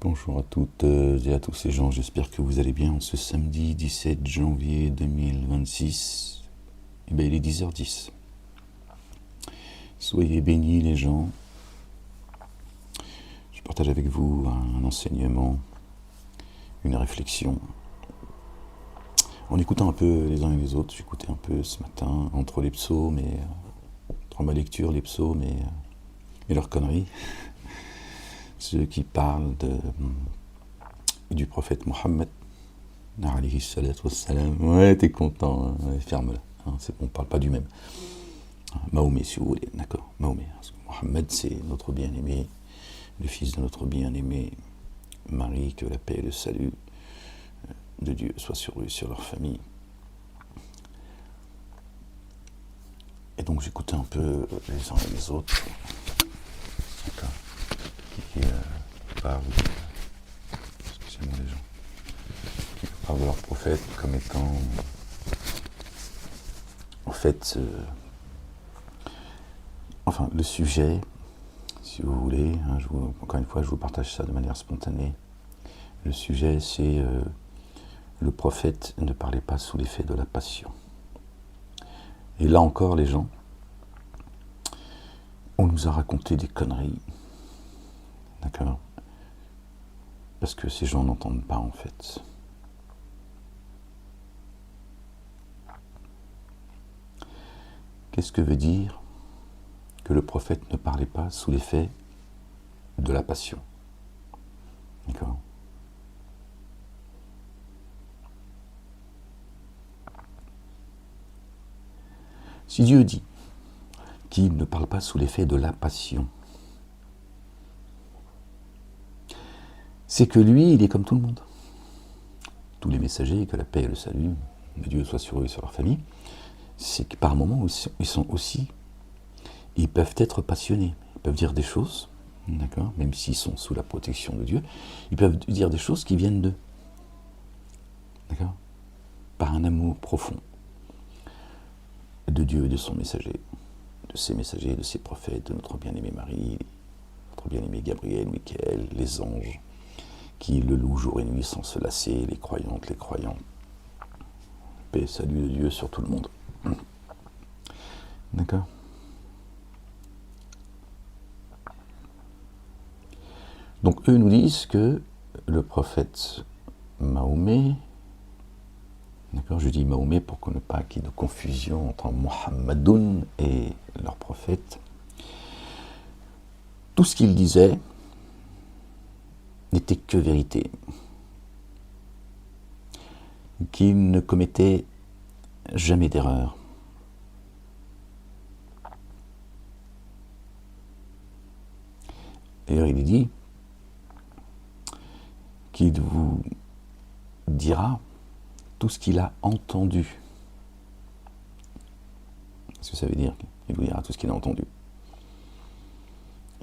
Bonjour à toutes et à tous ces gens, j'espère que vous allez bien en ce samedi 17 janvier 2026. Eh bien, il est 10h10. Soyez bénis les gens. Je partage avec vous un enseignement, une réflexion. En écoutant un peu les uns et les autres, j'écoutais un peu ce matin entre les psaumes et entre ma lecture, les psaumes et leurs conneries. Ceux qui parlent du prophète Mohammed, alayhi salatu wassalam. Ouais, t'es content, hein, ouais, ferme-la. Hein, on ne parle pas du même. Mahomet, si vous voulez, d'accord, Mahomet. Parce que Mohammed, c'est notre bien-aimé, le fils de notre bien-aimé Marie, que la paix et le salut de Dieu soient sur eux et sur leur famille. Et donc j'écoutais un peu les uns et les autres, d'accord, qui parlent, excusez-moi les gens, qui parlent de leur prophète comme étant, en fait, enfin le sujet, si vous voulez, hein, encore une fois je vous partage ça de manière spontanée, le sujet c'est le prophète ne parlait pas sous l'effet de la passion. Et là encore les gens, on nous a raconté des conneries, d'accord, parce que ces gens n'entendent pas en fait. Qu'est-ce que veut dire que le prophète ne parlait pas sous l'effet de la passion? D'accord. Si Dieu dit qu'il ne parle pas sous l'effet de la passion, c'est que lui, il est comme tout le monde. Tous les messagers, que la paix et le salut de Dieu soient sur eux et sur leur famille, c'est que par moments, ils peuvent être passionnés, ils peuvent dire des choses, d'accord, même s'ils sont sous la protection de Dieu, ils peuvent dire des choses qui viennent d'eux, d'accord, par un amour profond de Dieu et de son messager, de ses messagers, de ses prophètes, de notre bien-aimé Marie, notre bien-aimé Gabriel, Michael, les anges, qui le louent jour et nuit sans se lasser, les croyantes, les croyants. Paix et salut de Dieu sur tout le monde. D'accord ? Donc eux nous disent que le prophète Mahomet, d'accord, je dis Mahomet pour qu'on n'ait pas qu'il y ait de confusion entre Muhammadoun et leur prophète, tout ce qu'il disait n'était que vérité, qu'il ne commettait jamais d'erreur. D'ailleurs, il est dit qu'il vous dira tout ce qu'il a entendu. Qu'est-ce que ça veut dire? Il vous dira tout ce qu'il a entendu.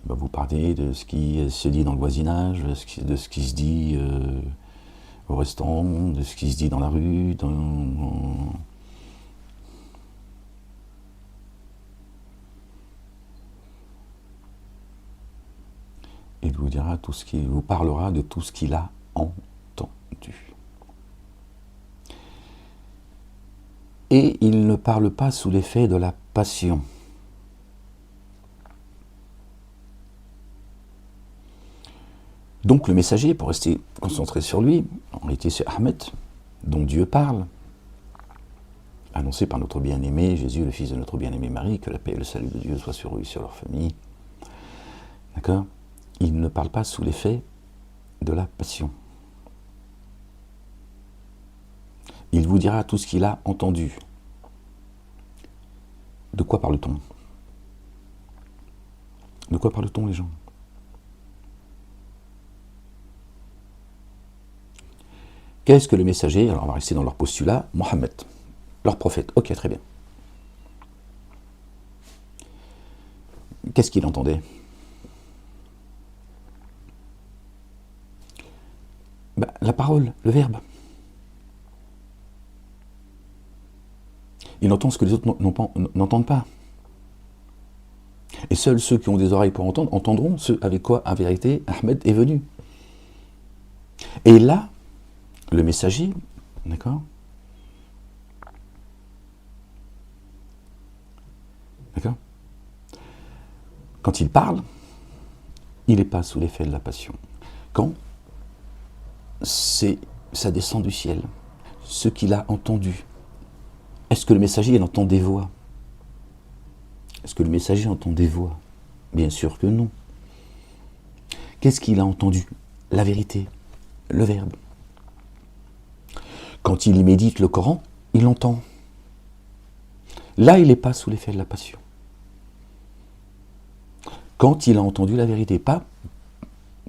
Il va vous parler de ce qui se dit dans le voisinage, de ce qui se dit au restaurant, de ce qui se dit dans la rue, il vous dira tout ce qu'il vous parlera de tout ce qu'il a entendu. Et il ne parle pas sous l'effet de la passion. Donc le messager, pour rester concentré sur lui, en réalité c'est Ahmed, dont Dieu parle, annoncé par notre bien-aimé Jésus, le fils de notre bien-aimé Marie, que la paix et le salut de Dieu soient sur eux et sur leur famille. D'accord ? Il ne parle pas sous l'effet de la passion. Il vous dira tout ce qu'il a entendu. De quoi parle-t-on? De quoi parle-t-on, les gens? Qu'est-ce que le messager, alors on va rester dans leur postulat, Mohammed, leur prophète, ok, très bien. Qu'est-ce qu'il entendait? La parole, le verbe. Il entend ce que les autres n'entendent pas. Et seuls ceux qui ont des oreilles pour entendre, entendront ce avec quoi, en vérité, Ahmed est venu. Et là, le messager, d'accord, d'accord, quand il parle, il n'est pas sous l'effet de la passion. Quand ça descend du ciel, ce qu'il a entendu. Est-ce que le messager il entend des voix? Est-ce que le messager entend des voix? Bien sûr que non. Qu'est-ce qu'il a entendu? La vérité, le verbe. Quand il y médite le Coran, il l'entend. Là, il n'est pas sous l'effet de la passion. Quand il a entendu la vérité, pas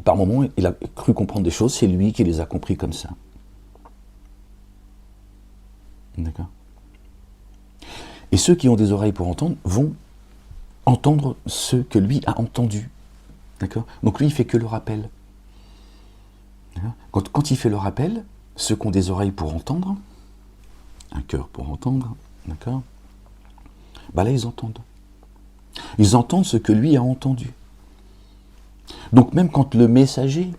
par moments, il a cru comprendre des choses, c'est lui qui les a compris comme ça. D'accord? Et ceux qui ont des oreilles pour entendre vont entendre ce que lui a entendu. D'accord? Donc lui, il fait que le rappel. Quand il fait le rappel, ceux qui ont des oreilles pour entendre, un cœur pour entendre, d'accord? Bah là, ils entendent. Ils entendent ce que lui a entendu. Donc même quand le messager,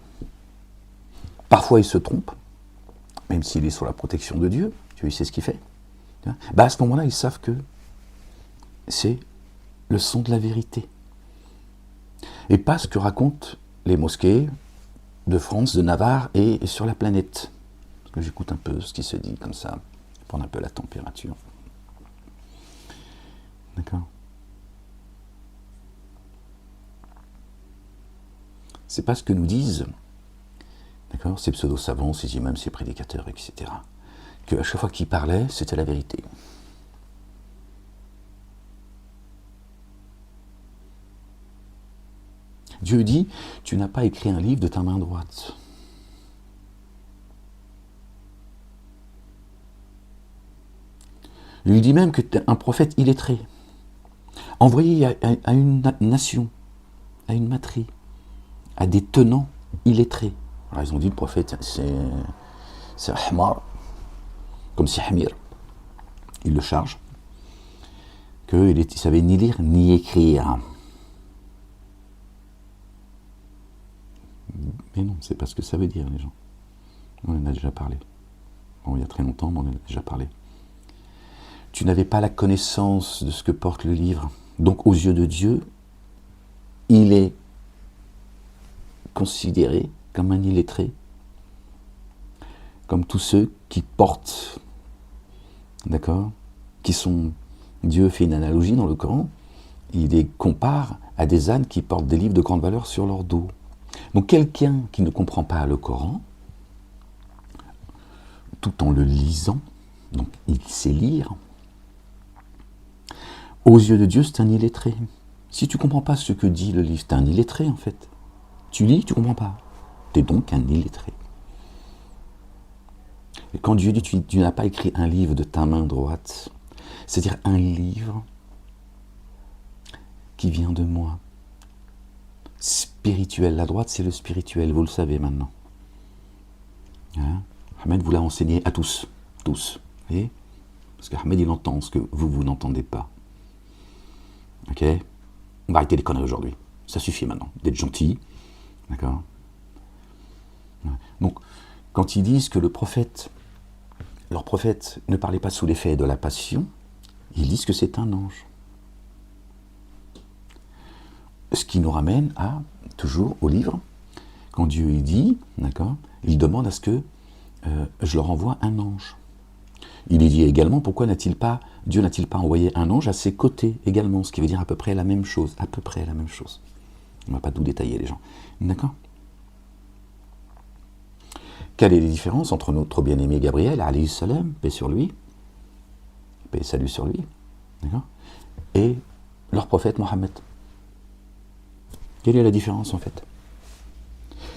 parfois il se trompe, même s'il est sous la protection de Dieu, Dieu il sait ce qu'il fait, bah à ce moment-là, ils savent que c'est le son de la vérité. Et pas ce que racontent les mosquées de France, de Navarre et sur la planète. Parce que j'écoute un peu ce qui se dit comme ça, prendre un peu la température. D'accord? C'est pas ce que nous disent, d'accord, ces pseudo-savants, ces imams, ces prédicateurs, etc. Qu'à chaque fois qu'ils parlaient, c'était la vérité. Dieu dit, tu n'as pas écrit un livre de ta main droite. Il lui dit même que tu es un prophète illettré, envoyé à une nation, à une matrie, à des tenants illettrés. Alors ils ont dit le prophète, c'est Ahmar, comme si Hamir. Il le charge, qu'il ne savait ni lire ni écrire. Mais non, c'est pas ce que ça veut dire, les gens. On en a déjà parlé. Bon, il y a très longtemps, mais on en a déjà parlé. Tu n'avais pas la connaissance de ce que porte le livre. Donc, aux yeux de Dieu, il est considéré comme un illettré, comme tous ceux qui portent, d'accord, qui sont, Dieu fait une analogie dans le Coran, il les compare à des ânes qui portent des livres de grande valeur sur leur dos. Donc quelqu'un qui ne comprend pas le Coran, tout en le lisant, donc il sait lire, aux yeux de Dieu c'est un illettré. Si tu ne comprends pas ce que dit le livre, tu es un illettré en fait. Tu lis, tu ne comprends pas. Tu es donc un illettré. Et quand Dieu dit tu n'as pas écrit un livre de ta main droite, c'est-à-dire un livre qui vient de moi. Spirituel. La droite, c'est le spirituel, vous le savez maintenant. Hein? Ahmed vous l'a enseigné à tous. Tous. Vous voyez? Parce qu'Ahmed, il entend ce que vous n'entendez pas. Ok? On va arrêter les conneries aujourd'hui. Ça suffit maintenant d'être gentil. D'accord? Donc, quand ils disent que leur prophète ne parlait pas sous l'effet de la passion, ils disent que c'est un ange. Ce qui nous ramène toujours au livre, quand Dieu y dit, d'accord, il demande à ce que je leur envoie un ange. Il y dit également pourquoi Dieu n'a-t-il pas envoyé un ange à ses côtés également, ce qui veut dire à peu près la même chose. À peu près la même chose. On ne va pas tout détailler les gens. D'accord? Quelle est la différence entre notre bien-aimé Gabriel, alayhi salam, paix sur lui, paix et salut sur lui, d'accord, et leur prophète Mohammed? Quelle est la différence en fait?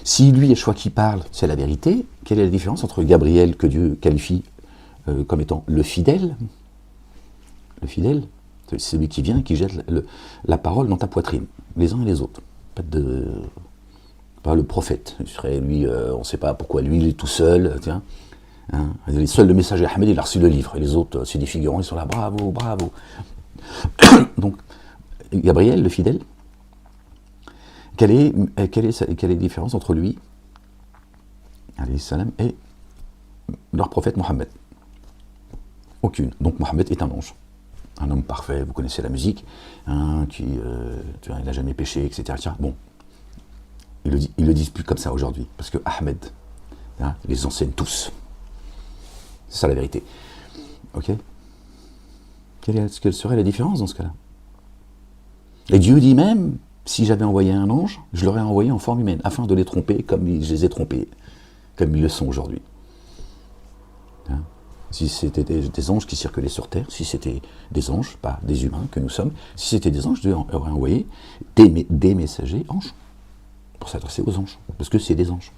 Si lui, à chaque fois qu'il parle, c'est la vérité, quelle est la différence entre Gabriel, que Dieu qualifie comme étant le fidèle, c'est celui qui vient et qui jette la parole dans ta poitrine, les uns et les autres. Pas le prophète, il serait lui, on ne sait pas pourquoi lui, il est tout seul, tiens. Hein, seul le messager Ahmed, il a reçu le livre, et les autres, c'est des figurants, ils sont là, bravo, bravo. Donc, Gabriel, le fidèle, quelle est la différence entre lui alayhi salam, et leur prophète Mohammed. Aucune. Donc Mohammed est un ange. Un homme parfait, vous connaissez la musique, hein, qui, tu vois, il n'a jamais péché, etc. Bon, ils le disent plus comme ça aujourd'hui, parce que Ahmed, hein, les enseigne tous. C'est ça la vérité. Ok. Quelle serait la différence dans ce cas-là? Et Dieu dit même, si j'avais envoyé un ange, je l'aurais envoyé en forme humaine, afin de les tromper comme je les ai trompés, comme ils le sont aujourd'hui. Hein? Si c'était des anges qui circulaient sur Terre, si c'était des anges, pas des humains que nous sommes, si c'était des anges, Dieu aurait envoyé des messagers anges, pour s'adresser aux anges, parce que c'est des anges.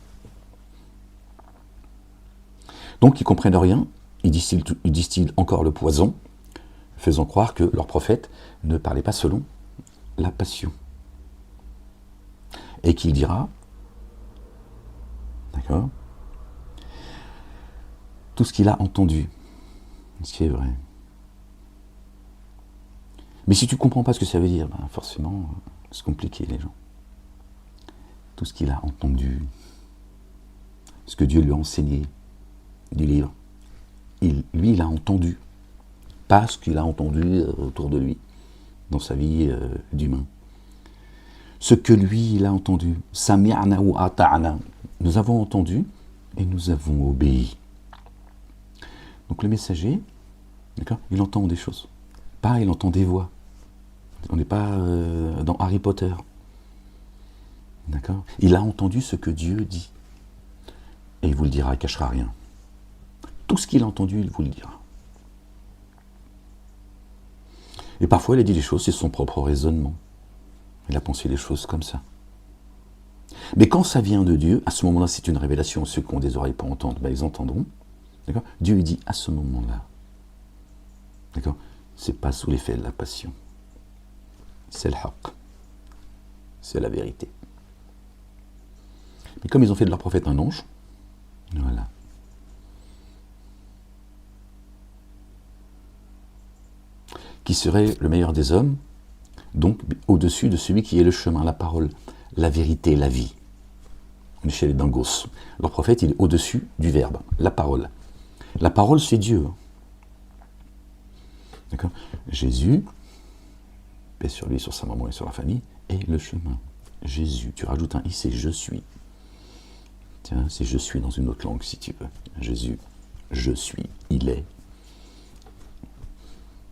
Donc ils comprennent rien, ils distillent encore le poison, faisant croire que leur prophète ne parlait pas selon la passion. Et qu'il dira, d'accord, tout ce qu'il a entendu, ce qui est vrai. Mais si tu ne comprends pas ce que ça veut dire, ben forcément, c'est compliqué les gens. Tout ce qu'il a entendu, ce que Dieu lui a enseigné du livre, lui il a entendu, pas ce qu'il a entendu autour de lui, dans sa vie d'humain. Ce que lui il a entendu, sami'na ou ata'na, nous avons entendu et nous avons obéi. Donc le messager, d'accord, il entend des choses. Pas, il entend des voix. On n'est pas dans Harry Potter. D'accord. Il a entendu ce que Dieu dit. Et il vous le dira, il ne cachera rien. Tout ce qu'il a entendu, il vous le dira. Et parfois, il a dit des choses, c'est son propre raisonnement. Il a pensé des choses comme ça. Mais quand ça vient de Dieu, à ce moment-là, c'est une révélation. Ceux qui ont des oreilles pour entendre, ben, ils entendront. D'accord. Dieu il dit à ce moment-là. D'accord. C'est pas sous l'effet de la passion. C'est le haqq. C'est la vérité. Mais comme ils ont fait de leur prophète un ange, voilà. Qui serait le meilleur des hommes, donc au-dessus de celui qui est le chemin, la parole, la vérité, la vie. On est chez les dingos. Leur prophète, il est au-dessus du verbe, la parole. La parole, c'est Dieu. D'accord. Jésus, paix sur lui, sur sa maman et sur la famille, est le chemin. Jésus, tu rajoutes un i, c'est je suis. Tiens, c'est je suis dans une autre langue si tu veux. Jésus, je suis, il est.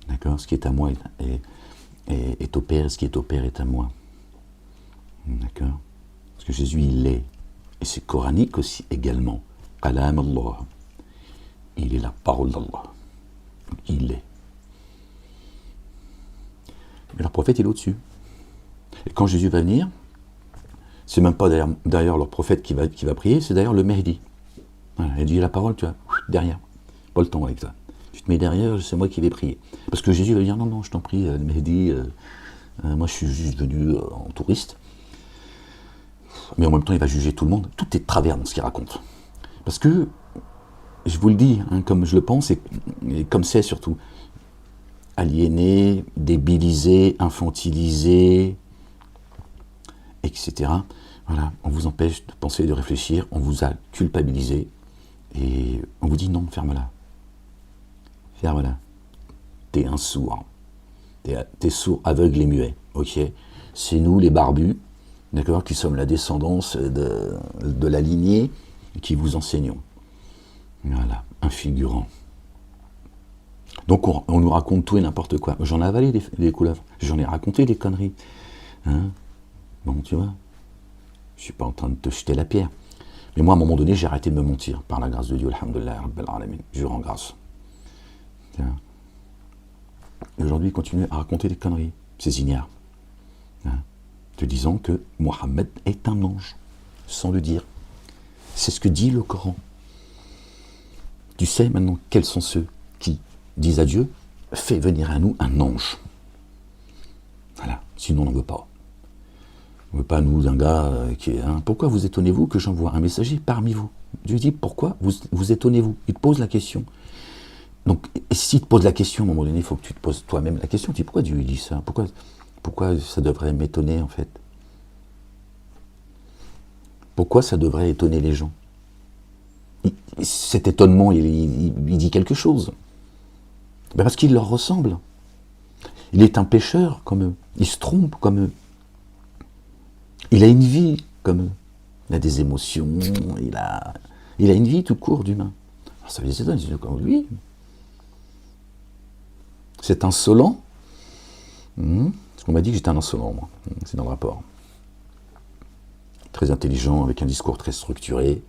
D'accord. Ce qui est à moi est au Père, ce qui est au Père est à moi. D'accord. Parce que Jésus, il est. Et c'est coranique aussi également. Kalam Allah. Il est la parole d'Allah. Il est. Mais le prophète, il est au-dessus. Et quand Jésus va venir, c'est même pas derrière leur prophète qui va prier, c'est d'ailleurs le Mehdi. Voilà, il dit la parole, tu vois, derrière. Pas le temps avec ça. Tu te mets derrière, c'est moi qui vais prier. Parce que Jésus va dire, non, je t'en prie, le Mehdi, moi je suis juste venu en touriste. Mais en même temps, il va juger tout le monde. Tout est de travers dans ce qu'il raconte. Parce que, je vous le dis, hein, comme je le pense, et comme c'est surtout, aliéné, débilisé, infantilisé, etc. Voilà, on vous empêche de penser et de réfléchir, on vous a culpabilisé, et on vous dit non, ferme-la. Ferme-la. T'es un sourd. T'es sourd, aveugle et muet, ok. C'est nous, les barbus, d'accord, qui sommes la descendance de la lignée, qui vous enseignons. Voilà, un figurant. Donc on nous raconte tout et n'importe quoi. J'en ai avalé des couleuvres, j'en ai raconté des conneries. Hein. Bon, tu vois, je ne suis pas en train de te jeter la pierre. Mais moi, à un moment donné, j'ai arrêté de me mentir. Par la grâce de Dieu, alhamdoulilah, rabbil alamin. Je rends grâce. Tiens. Et aujourd'hui, il continue à raconter des conneries. Ces ignares. Hein. Te disant que Mohammed est un ange. Sans le dire. C'est ce que dit le Coran. Tu sais maintenant quels sont ceux qui disent à Dieu, fais venir à nous un ange. Voilà. Sinon, on n'en veut pas. On ne veut pas, nous, d'un gars qui est... Hein, pourquoi vous étonnez-vous que j'envoie un messager parmi vous? Dieu dit, pourquoi vous étonnez-vous? Il te pose la question. Donc, s'il te pose la question, à un moment donné, il faut que tu te poses toi-même la question. Tu dis, pourquoi Dieu dit ça? Pourquoi ça devrait m'étonner, en fait? Pourquoi ça devrait étonner les gens? cet étonnement, il dit quelque chose. Ben parce qu'il leur ressemble. Il est un pécheur comme eux. Il se trompe comme eux. Il a une vie comme eux. Il a des émotions, il a une vie tout court d'humain. Alors ça les étonne, ils disent comme lui. C'est insolent. Parce qu'on m'a dit que j'étais un insolent, moi. C'est dans le rapport. Très intelligent, avec un discours très structuré,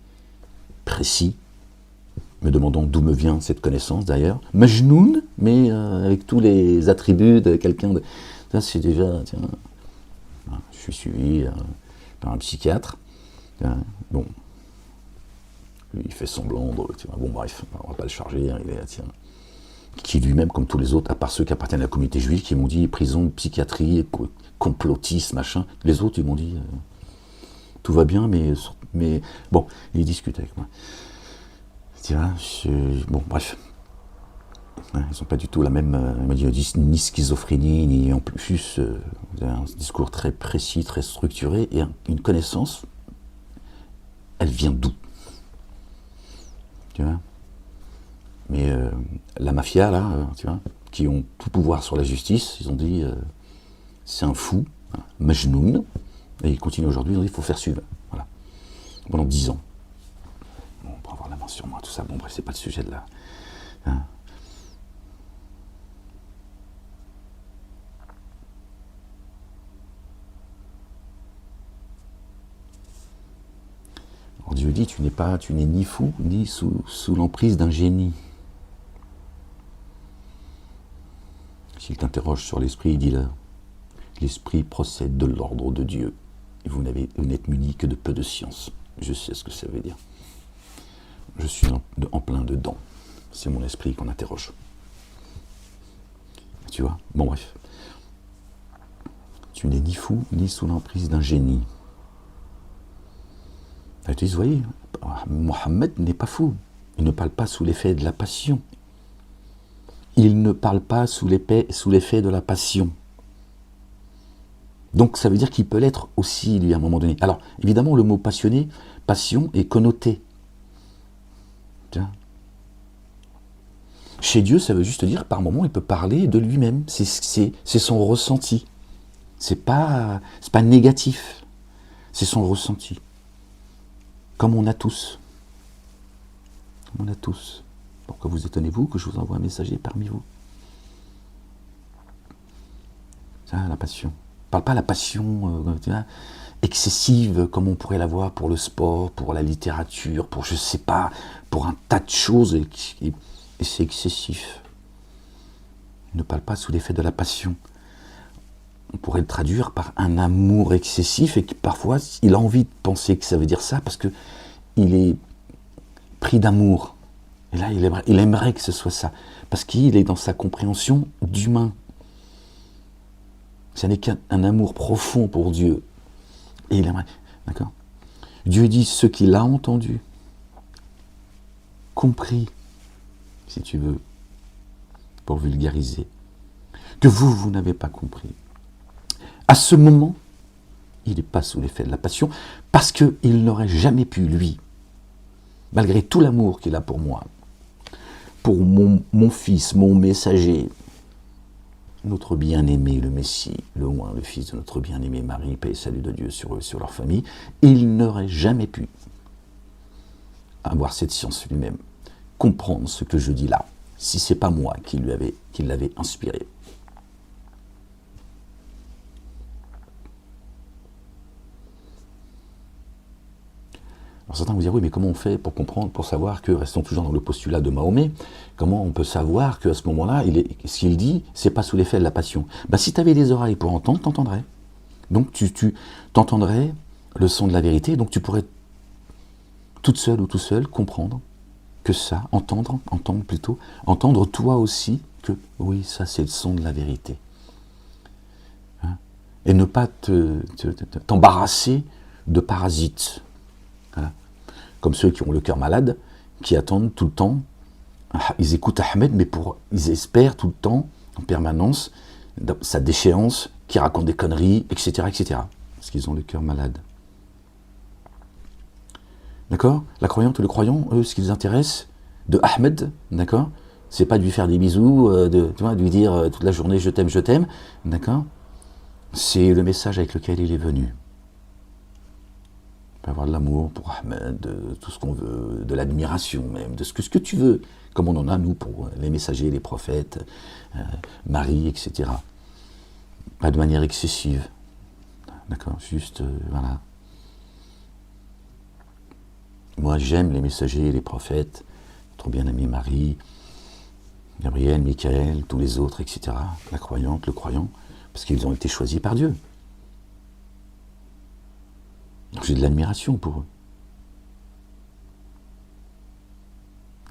précis, me demandant d'où me vient cette connaissance d'ailleurs. Majnoun, mais avec tous les attributs de quelqu'un de... Ça, c'est déjà... Tiens, je suis suivi par un psychiatre. Bon, lui, il fait semblant de... Bon, bref, on va pas le charger. Il est, tiens, qui lui-même, comme tous les autres, à part ceux qui appartiennent à la communauté juive, qui m'ont dit prison, psychiatrie, complotisme, machin. Les autres, ils m'ont dit... tout va bien, mais bon, il discute avec moi. Tu vois, bon, bref. Ils n'ont pas du tout la même, il m'a dit, ni schizophrénie, ni en plus un discours très précis, très structuré, et une connaissance, elle vient d'où? Tu vois? Mais la mafia, là, tu vois, qui ont tout pouvoir sur la justice, ils ont dit, c'est un fou, hein, Majnoun, et ils continuent aujourd'hui, ils ont dit, il faut faire suivre. Voilà. Pendant 10 ans. Bon, on peut avoir la main sur moi, tout ça. Bon, bref, c'est pas le sujet de là. Hein. Alors Dieu dit, tu n'es ni fou, ni sous l'emprise d'un génie. S'il t'interroge sur l'esprit, il dit là, l'esprit procède de l'ordre de Dieu. Et vous n'êtes muni que de peu de science. Je sais ce que ça veut dire. Je suis en plein dedans. C'est mon esprit qu'on interroge. Tu vois? Bon, bref. Tu n'es ni fou, ni sous l'emprise d'un génie. Et tu dis, vous voyez, Mohammed n'est pas fou. Il ne parle pas sous l'effet de la passion. Il ne parle pas sous l'effet de la passion. Donc ça veut dire qu'il peut l'être aussi, lui, à un moment donné. Alors, évidemment, le mot passionné, passion, est connoté. Tiens. Chez Dieu, ça veut juste dire, par moment, il peut parler de lui-même. C'est son ressenti. C'est pas négatif. C'est son ressenti. Comme on a tous. Comme on a tous. Pourquoi vous étonnez-vous que je vous envoie un messager parmi vous? Ça, la passion. Je ne parle pas de la passion excessive comme on pourrait l'avoir pour le sport, pour la littérature, pour je sais pas, pour un tas de choses et c'est excessif. Il ne parle pas sous l'effet de la passion. On pourrait le traduire par un amour excessif et que parfois il a envie de penser que ça veut dire ça parce que il est pris d'amour. Et là, il aimerait que ce soit ça parce qu'il est dans sa compréhension d'humain. Ce n'est qu'un amour profond pour Dieu. Et il aimerait. D'accord? Dieu dit ce qu'il a entendu, compris, si tu veux, pour vulgariser, que vous n'avez pas compris. À ce moment, il n'est pas sous l'effet de la passion, parce qu'il n'aurait jamais pu, lui, malgré tout l'amour qu'il a pour moi, pour mon fils, mon messager, notre bien-aimé, le Messie, le oint, le fils de notre bien-aimé Marie, paix et salut de Dieu sur eux, sur leur famille, il n'aurait jamais pu avoir cette science lui-même, comprendre ce que je dis là, si ce n'est pas moi qui l'avais inspiré. Alors certains vont dire, oui, mais comment on fait pour comprendre, pour savoir que, restons toujours dans le postulat de Mahomet, comment on peut savoir qu'à ce moment-là, ce qu'il dit, c'est pas sous l'effet de la passion? Si tu avais les oreilles pour entendre, t'entendrais. Donc tu t'entendrais le son de la vérité, donc tu pourrais, toute seule ou tout seul, comprendre que ça, entendre toi aussi, que oui, ça c'est le son de la vérité. Hein? Et ne pas t'embarrasser de parasites. Voilà. Comme ceux qui ont le cœur malade, qui attendent tout le temps, ils écoutent Ahmed, mais ils espèrent tout le temps, en permanence, sa déchéance, qui raconte des conneries, etc., etc. Parce qu'ils ont le cœur malade. D'accord? La croyante ou le croyant, eux, ce qui les intéresse, de Ahmed, d'accord? C'est pas de lui faire des bisous, tu vois, de lui dire toute la journée je t'aime, d'accord? C'est le message avec lequel il est venu. On peut avoir de l'amour pour Ahmed, de tout ce qu'on veut, de l'admiration même, de ce que tu veux, comme on en a nous pour les messagers, les prophètes, Marie, etc. Pas de manière excessive, d'accord? Juste, voilà. Moi, j'aime les messagers, les prophètes, notre bien-aimé Marie, Gabriel, Michael, tous les autres, etc. La croyante, le croyant, parce qu'ils ont été choisis par Dieu. Donc j'ai de l'admiration pour eux.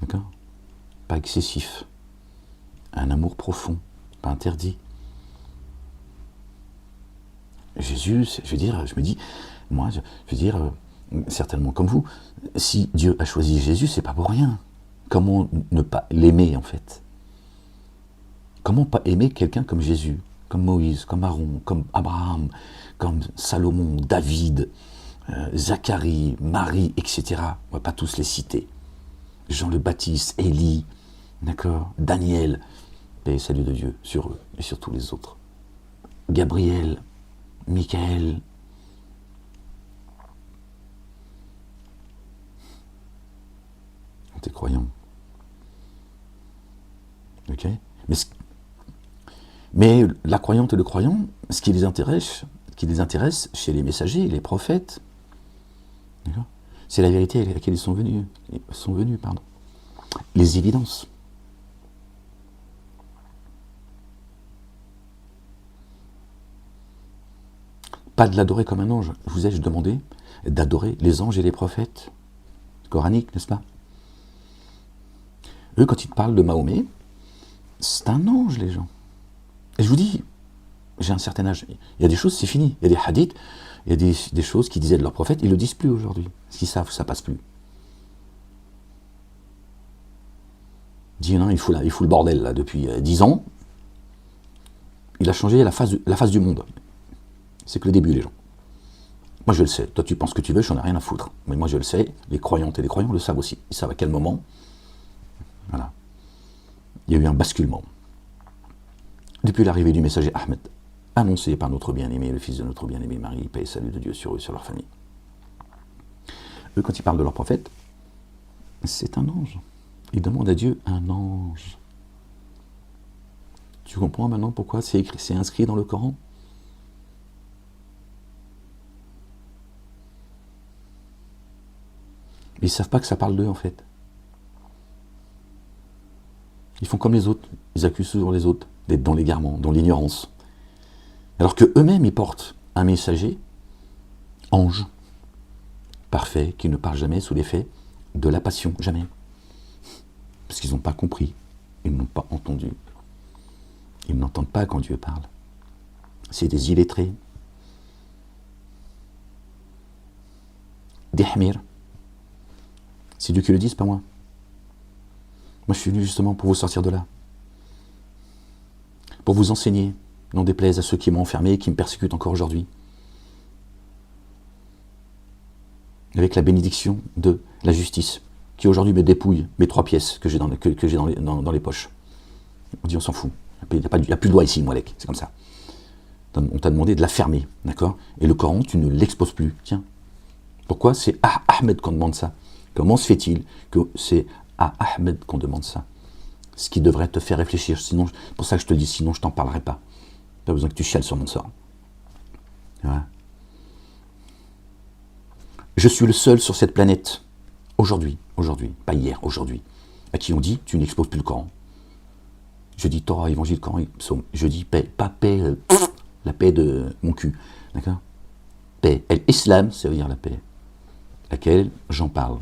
D'accord? Pas excessif. Un amour profond, pas interdit. Jésus, je veux dire, je me dis, moi, je veux dire, certainement comme vous, si Dieu a choisi Jésus, c'est pas pour rien. Comment ne pas l'aimer, en fait? Comment pas aimer quelqu'un comme Jésus, comme Moïse, comme Aaron, comme Abraham, comme Salomon, David, Zacharie, Marie, etc. On va pas tous les citer. Jean le Baptiste, Élie, d'accord, Daniel, paix et salut de Dieu sur eux et sur tous les autres. Gabriel, Michael. T'es croyant. Ok? Mais la croyante et le croyant, ce qui les intéresse chez les messagers, les prophètes, c'est la vérité à laquelle ils sont venus. Les évidences. Pas de l'adorer comme un ange. Je vous ai demandé d'adorer les anges et les prophètes coraniques, n'est-ce pas? Eux, quand ils parlent de Mahomet, c'est un ange, les gens. Et je vous dis, j'ai un certain âge. Il y a des choses, c'est fini. Il y a des hadiths, il y a des choses qu'ils disaient de leur prophète, ils ne le disent plus aujourd'hui. Parce qu'ils savent, ça passe plus. Il dit, non, il fout le bordel, là, depuis 10 ans. Il a changé la face du monde. C'est que le début, les gens. Moi, je le sais. Toi, tu penses que tu veux, j'en ai rien à foutre. Mais moi, je le sais. Les croyantes et les croyants le savent aussi. Ils savent à quel moment. Voilà. Il y a eu un basculement. Depuis l'arrivée du messager Ahmed, annoncé par notre bien-aimé, le fils de notre bien-aimé Marie, paix et salut de Dieu sur eux, sur leur famille. Eux, quand ils parlent de leur prophète, c'est un ange. Ils demandent à Dieu un ange. Tu comprends maintenant pourquoi c'est inscrit dans le Coran? Ils ne savent pas que ça parle d'eux, en fait. Ils font comme les autres. Ils accusent toujours les autres d'être dans l'égarement, dans l'ignorance. Alors qu'eux-mêmes, ils portent un messager, ange, parfait, qui ne parle jamais sous l'effet de la passion, jamais. Parce qu'ils n'ont pas compris, ils n'ont pas entendu. Ils n'entendent pas quand Dieu parle. C'est des illettrés. Des hmir. C'est Dieu qui le dit, c'est pas moi. Moi, je suis venu justement pour vous sortir de là. Pour vous enseigner, n'en déplaise à ceux qui m'ont enfermé et qui me persécutent encore aujourd'hui. Avec la bénédiction de la justice, qui aujourd'hui me dépouille mes 3 pièces que j'ai dans les poches. On dit, on s'en fout. Il n'y a plus de loi ici, Moualek. C'est comme ça. On t'a demandé de la fermer, d'accord? Et le Coran, tu ne l'exposes plus. Tiens. Pourquoi c'est à Ahmed qu'on demande ça? Comment se fait-il que c'est à Ahmed qu'on demande ça? Ce qui devrait te faire réfléchir. Sinon, c'est pour ça que je te le dis, sinon je t'en parlerai pas. Pas besoin que tu chiales sur mon sort. Voilà. Je suis le seul sur cette planète, aujourd'hui, pas hier, aujourd'hui, à qui on dit, tu n'exposes plus le Coran. Je dis Torah, Évangile, Coran, Psaume. Je dis paix, pas paix, la paix de mon cul, d'accord? Paix. L'islam, ça veut dire la paix, laquelle j'en parle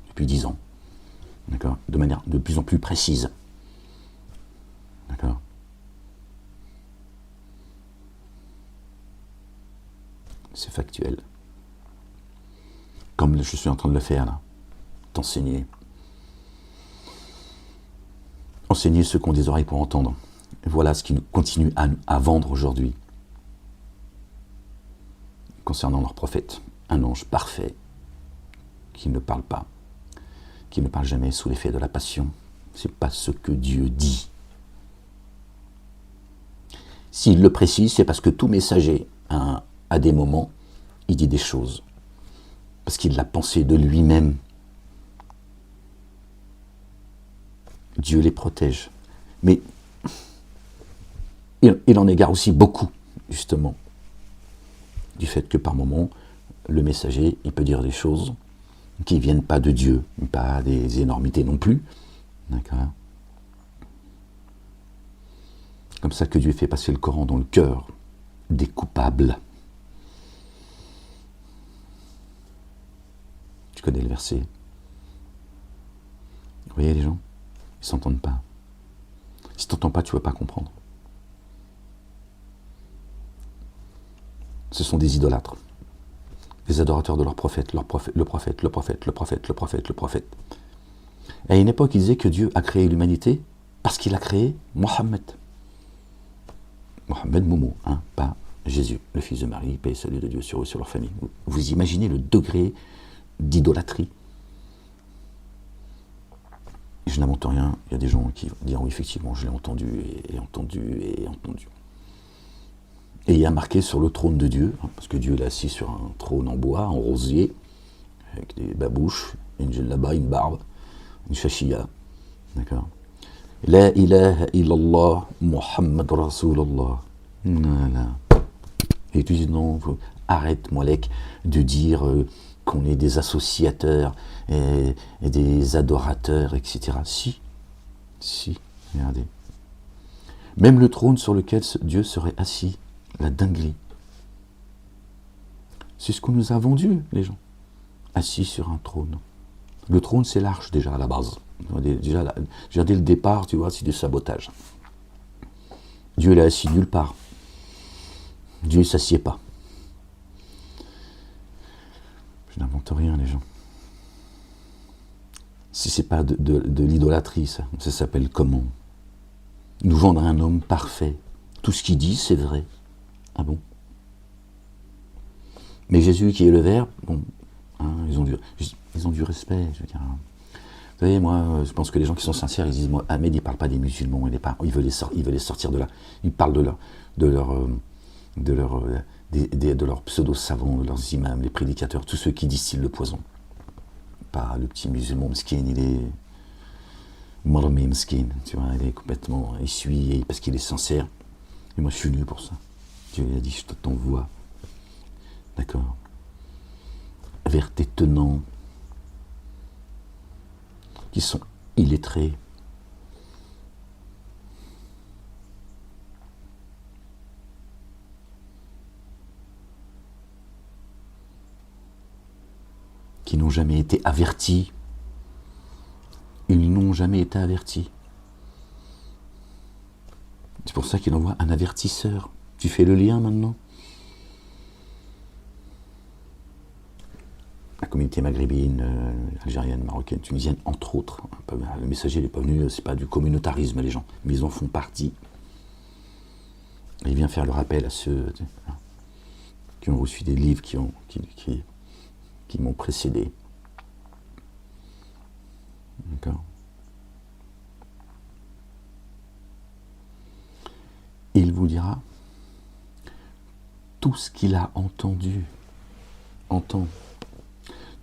depuis 10 ans, d'accord? De manière de plus en plus précise, d'accord? C'est factuel. Comme je suis en train de le faire là, t'enseigner. Enseigner ceux qui ont des oreilles pour entendre. Voilà ce qui nous continue à vendre aujourd'hui. Concernant leur prophète, un ange parfait, qu'il ne parle pas, qu'il ne parle jamais sous l'effet de la passion. Ce n'est pas ce que Dieu dit. S'il le précise, c'est parce que tout messager, à des moments, il dit des choses. Parce qu'il l'a pensé de lui-même. Dieu les protège. Mais il en égare aussi beaucoup, justement, du fait que par moments, le messager, il peut dire des choses qui ne viennent pas de Dieu, pas des énormités non plus. D'accord ? Comme ça que Dieu fait passer le Coran dans le cœur des coupables. Tu connais le verset. Vous voyez les gens ? Ils ne s'entendent pas. Si tu n'entends pas, tu ne vas pas comprendre. Ce sont des idolâtres. Des adorateurs de leur prophète, le prophète. Et à une époque, ils disaient que Dieu a créé l'humanité parce qu'il a créé Mohammed. Mohammed Momo, pas Jésus, le fils de Marie, paix et salut de Dieu sur eux, sur leur famille. Vous imaginez le degré d'idolâtrie. Je n'invente rien, il y a des gens qui diront oui, effectivement, je l'ai entendu, et entendu. Et il y a marqué sur le trône de Dieu, parce que Dieu est assis sur un trône en bois, en rosier, avec des babouches, une djellaba, une barbe, une shashia, d'accord. La ilaha illallah, Muhammad Rasulullah. Voilà. Et tu dis non, arrête, Molek, de dire qu'on est des associateurs et des adorateurs, etc. Si, regardez. Même le trône sur lequel Dieu serait assis, la dinguerie. C'est ce qu'on nous a vendu, les gens. Assis sur un trône. Le trône, c'est l'arche déjà à la base. Déjà dès le départ, tu vois, c'est du sabotage. Dieu est assis nulle part. Dieu ne s'assied pas. Je n'invente rien, les gens. Si c'est pas de l'idolâtrie, ça s'appelle comment ? Nous vendre un homme parfait. Tout ce qu'il dit, c'est vrai. Ah bon ? Mais Jésus, qui est le Verbe, bon, ils ont du respect, je veux dire. Vous savez, moi, je pense que les gens qui sont sincères, ils disent, moi, Ahmed, il ne parle pas des musulmans, il veut les sortir de là. Il parle de leurs pseudo-savants, de leurs imams, les prédicateurs, tous ceux qui distillent le poison. Pas le petit musulman mesquin, il est marmi mesquin, tu vois, il est complètement essuyé parce qu'il est sincère. Et moi, je suis nul pour ça. Dieu a dit, je t'envoie. D'accord ? Vers tes tenants qui sont illettrés. Qui n'ont jamais été avertis. Ils n'ont jamais été avertis. C'est pour ça qu'il envoie un avertisseur. Tu fais le lien maintenant ? La communauté maghrébine, algérienne, marocaine, tunisienne, entre autres. Le messager n'est pas venu, c'est pas du communautarisme, les gens, mais ils en font partie. Et il vient faire le rappel à ceux qui ont reçu des livres qui m'ont précédé. D'accord ? Il vous dira tout ce qu'il a entendu,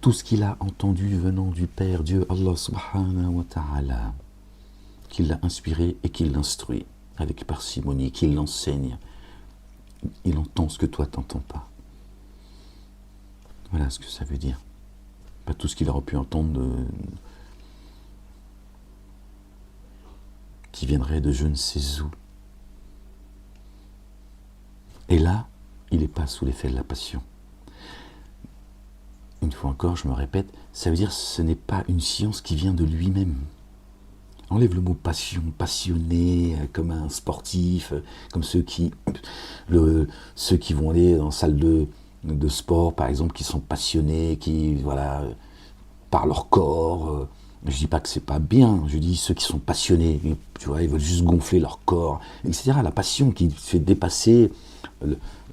tout ce qu'il a entendu venant du Père Dieu, Allah subhanahu wa ta'ala, qu'il l'a inspiré et qu'il l'instruit avec parcimonie, qu'il l'enseigne. Il entend ce que toi t'entends pas. Voilà ce que ça veut dire. Pas tout ce qu'il aurait pu entendre qui viendrait de je ne sais où. Et là, il n'est pas sous l'effet de la passion. Une fois encore, je me répète, ça veut dire que ce n'est pas une science qui vient de lui-même. Enlève le mot passion, passionné, comme un sportif, comme ceux qui vont aller dans la salle de sport, par exemple, qui sont passionnés, qui, voilà, par leur corps. Je dis pas que c'est pas bien, je dis ceux qui sont passionnés, tu vois, ils veulent juste gonfler leur corps, etc. La passion qui fait dépasser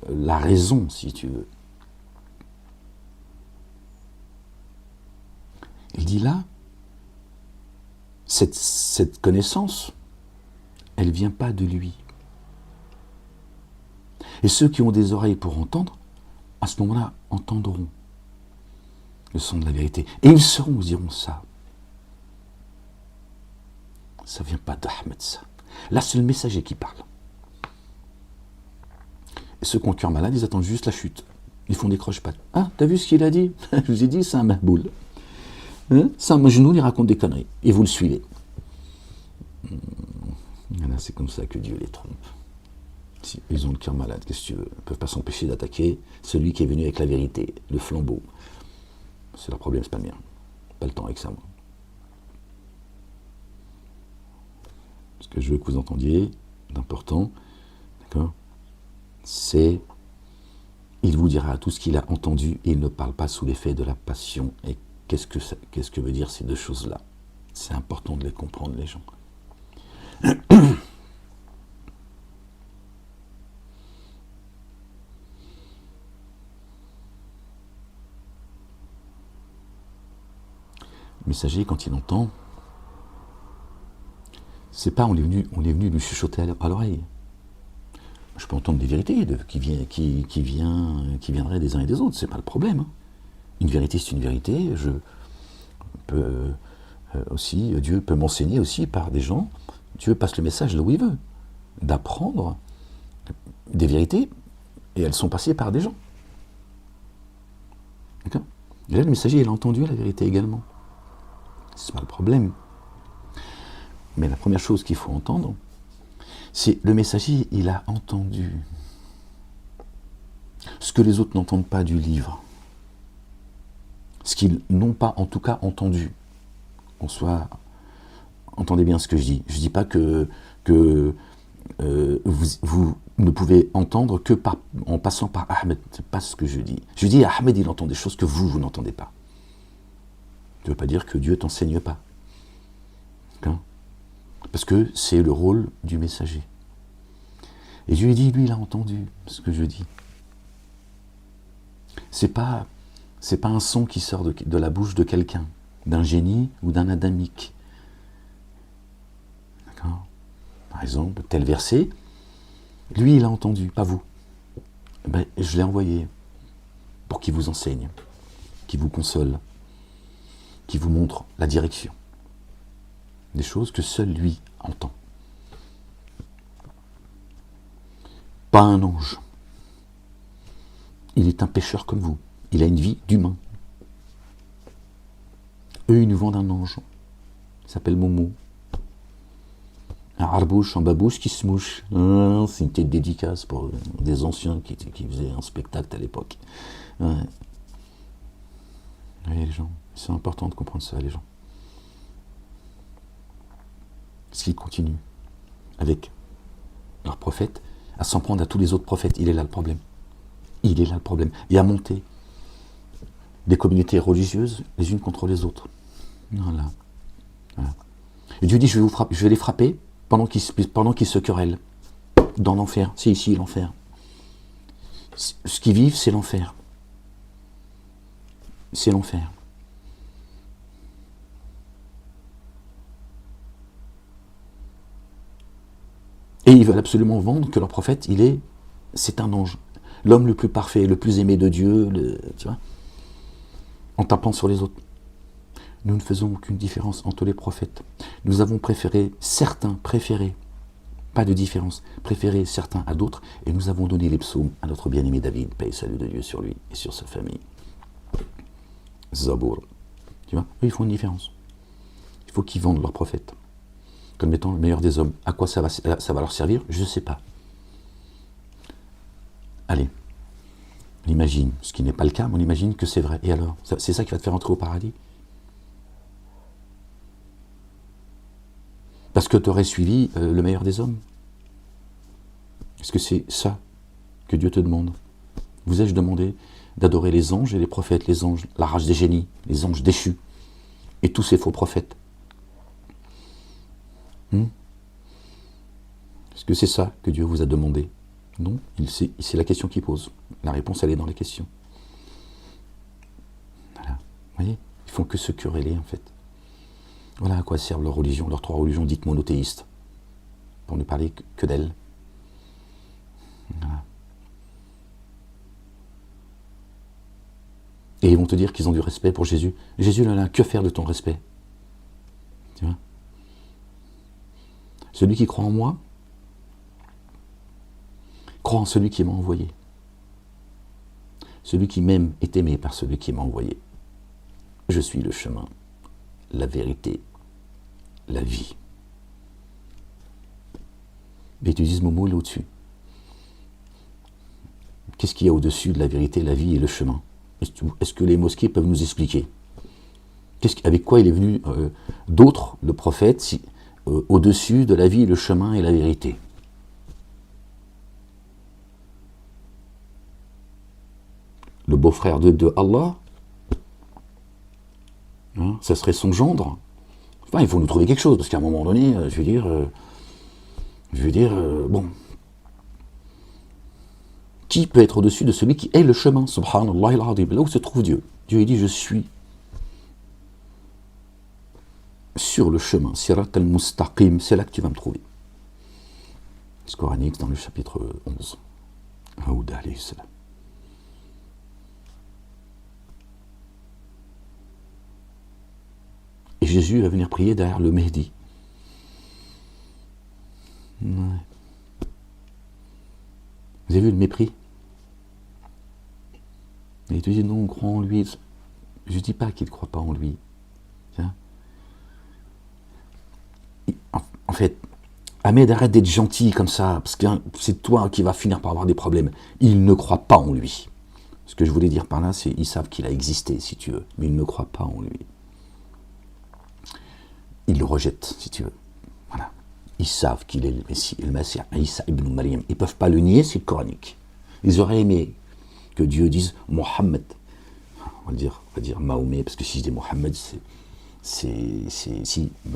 la raison, si tu veux. dit là, cette connaissance, elle ne vient pas de lui. Et ceux qui ont des oreilles pour entendre, à ce moment-là, entendront le son de la vérité. Et ils diront ça. Ça ne vient pas d'Ahmed, ça. Là, c'est le messager qui parle. Et ceux qui ont le cœur malade, ils attendent juste la chute. Ils font des croche-pattes. Ah, t'as vu ce qu'il a dit? Je vous ai dit, c'est un mahboul. Hein? C'est un majnoun, il raconte des conneries. Et vous le suivez. Voilà, c'est comme ça que Dieu les trompe. Si ils ont le cœur malade, qu'est-ce que tu veux? Ils ne peuvent pas s'empêcher d'attaquer celui qui est venu avec la vérité, le flambeau. C'est leur problème, c'est pas le mien. Pas le temps avec ça, moi. Ce que je veux que vous entendiez, d'important, d'accord, c'est, il vous dira tout ce qu'il a entendu et il ne parle pas sous l'effet de la passion. Et qu'est-ce que veut dire ces deux choses-là? C'est important de les comprendre, les gens. Le messager, quand il entend, c'est pas on est venu lui chuchoter à l'oreille. Je peux entendre des vérités qui viendraient des uns et des autres, c'est pas le problème. Hein. Une vérité, c'est une vérité. Je peux aussi, Dieu peut m'enseigner aussi par des gens. Dieu passe le message là où il veut, d'apprendre des vérités, et elles sont passées par des gens. D'accord? Et là, le messager, il a entendu la vérité également. C'est pas le problème. Mais la première chose qu'il faut entendre, c'est le messager, il a entendu ce que les autres n'entendent pas du livre. Ce qu'ils n'ont pas, en tout cas, entendu. Entendez bien ce que je dis. Je ne dis pas que vous ne pouvez entendre que en passant par Ahmed. Ce n'est pas ce que je dis. Je dis Ahmed, il entend des choses que vous n'entendez pas. Ça ne veut pas dire que Dieu ne t'enseigne pas. D'accord ? Parce que c'est le rôle du messager. Et Dieu dit, lui, il a entendu ce que je dis. C'est pas un son qui sort de la bouche de quelqu'un, d'un génie ou d'un adamique. D'accord ? Par exemple, tel verset, lui, il a entendu, pas vous. Ben, je l'ai envoyé pour qu'il vous enseigne, qu'il vous console, qu'il vous montre la direction. Des choses que seul lui entend. Pas un ange. Il est un pécheur comme vous. Il a une vie d'humain. Eux, ils nous vendent un ange. Il s'appelle Momo. Un arbouche, un babouche qui se mouche. C'est une petite dédicace pour des anciens qui faisaient un spectacle à l'époque. Ouais. Oui, les gens. C'est important de comprendre ça, les gens. Parce qu'ils continuent avec leur prophète à s'en prendre à tous les autres prophètes. Il est là le problème. Il est là le problème. Et à monter des communautés religieuses les unes contre les autres. Voilà. Et Dieu dit, je vais les frapper pendant qu'ils se querellent. Dans l'enfer. C'est ici l'enfer. Ce qu'ils vivent, c'est l'enfer. C'est l'enfer. Et ils veulent absolument vendre que leur prophète, c'est un ange. L'homme le plus parfait, le plus aimé de Dieu, tu vois, en tapant sur les autres. Nous ne faisons aucune différence entre les prophètes. Nous avons préféré, pas de différence, préféré certains à d'autres, et nous avons donné les psaumes à notre bien-aimé David, paix et salut de Dieu sur lui et sur sa famille. Zabour. Tu vois, eux, ils font une différence. Il faut qu'ils vendent leur prophète comme étant le meilleur des hommes. À quoi ça va leur servir? Je ne sais pas. Allez, on imagine, ce qui n'est pas le cas, mais on imagine que c'est vrai. Et alors, c'est ça qui va te faire entrer au paradis? Parce que tu aurais suivi le meilleur des hommes? Est-ce que c'est ça que Dieu te demande? Vous ai-je demandé d'adorer les anges et les prophètes, les anges, la rage des génies, les anges déchus, et tous ces faux prophètes? Est-ce que c'est ça que Dieu vous a demandé? Non, c'est la question qu'il pose. La réponse, elle est dans les questions. Voilà. Vous voyez, il Ils font que se quereller, en fait. Voilà à quoi servent leurs religions, leurs 3 religions dites monothéistes, pour ne parler que d'elles. Voilà. Et ils vont te dire qu'ils ont du respect pour Jésus. Jésus, là, que faire de ton respect? Tu vois? Celui qui croit en moi, croit en celui qui m'a envoyé. Celui qui m'aime est aimé par celui qui m'a envoyé. Je suis le chemin, la vérité, la vie. Mais tu dis ce mot, il est au-dessus. Qu'est-ce qu'il y a au-dessus de la vérité, la vie et le chemin? Est-ce que les mosquées peuvent nous expliquer? Avec quoi il est venu d'autre, le prophète, au-dessus de la vie, le chemin et la vérité? Le beau-frère de Allah, hein, ça serait son gendre. Enfin, il faut nous trouver quelque chose, parce qu'à un moment donné, je veux dire, bon, qui peut être au-dessus de celui qui est le chemin? Subhanallah al-Azim. Là où se trouve Dieu. Dieu, il dit, je suis sur le chemin. Sirat al-Mustaqim, c'est là que tu vas me trouver. C'est coranique dans le chapitre 11. Aouda alayhi salam. Et Jésus va venir prier derrière le Mehdi. Ouais. Vous avez vu le mépris? Et tu dis non, on croit en lui. Je ne dis pas qu'il ne croit pas en lui. Tiens. En fait, Ahmed, arrête d'être gentil comme ça, parce que c'est toi qui vas finir par avoir des problèmes. Il ne croit pas en lui. Ce que je voulais dire par là, c'est qu'ils savent qu'il a existé, si tu veux, mais ils ne croient pas en lui. Ils le rejettent, si tu veux. Voilà. Ils savent qu'il est le Messie, le Messie, Isa ibn Maryam. Ils ne peuvent pas le nier, c'est coranique. Ils auraient aimé que Dieu dise Mohammed. On va dire Mahomet, parce que si je dis Mohammed,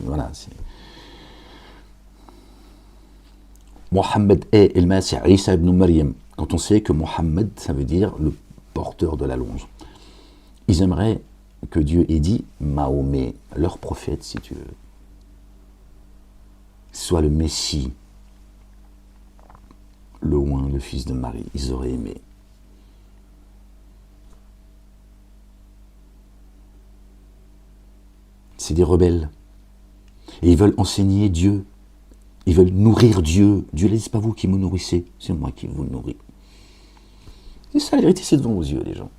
voilà, c'est... Mohammed est le Messie, Isa ibn Maryam. Quand on sait que Mohammed, ça veut dire le porteur de la longe. Ils aimeraient que Dieu ait dit Mahomet, leur prophète, si tu veux, soit le Messie, le oint, le fils de Marie. Ils auraient aimé. C'est des rebelles. Et ils veulent enseigner Dieu. Ils veulent nourrir Dieu. Dieu ne dit pas vous qui me nourrissez, c'est moi qui vous nourris. C'est ça, la vérité, c'est devant vos yeux, les gens.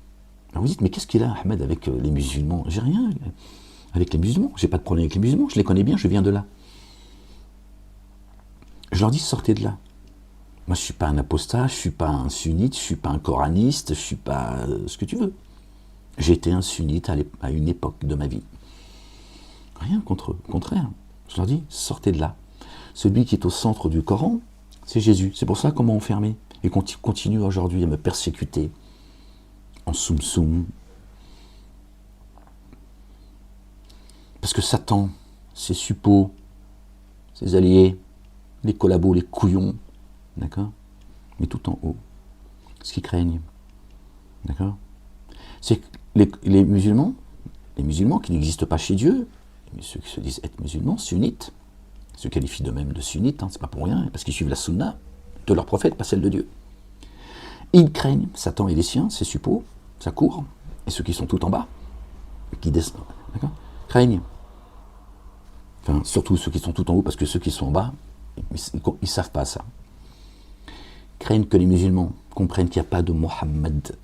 Alors vous dites, mais qu'est-ce qu'il a, Ahmed, avec les musulmans? J'ai rien avec les musulmans. J'ai pas de problème avec les musulmans. Je les connais bien, je viens de là. Je leur dis, sortez de là. Moi, je ne suis pas un apostat, je ne suis pas un sunnite, je ne suis pas un coraniste, je ne suis pas ce que tu veux. J'étais un sunnite à une époque de ma vie. Rien contre eux, au contraire. Je leur dis, sortez de là. Celui qui est au centre du Coran, c'est Jésus. C'est pour ça qu'on m'a enfermé. Et qu'on continue aujourd'hui à me persécuter en soum-soum. Parce que Satan, ses suppôts, ses alliés, les collabos, les couillons, d'accord, mais tout en haut, ce qu'ils craignent, d'accord, c'est que les musulmans qui n'existent pas chez Dieu, mais ceux qui se disent être musulmans, sunnites, se qualifient d'eux-mêmes de sunnites, hein, c'est pas pour rien, parce qu'ils suivent la sunna de leur prophète, pas celle de Dieu. Ils craignent Satan et les siens, ses suppôts, sa cour, et ceux qui sont tout en bas, qui descendent, d'accord, craignent. Enfin, surtout ceux qui sont tout en haut, parce que ceux qui sont en bas, ils ne savent pas ça. Craignent que les musulmans comprennent qu'il n'y a pas de Mohammed,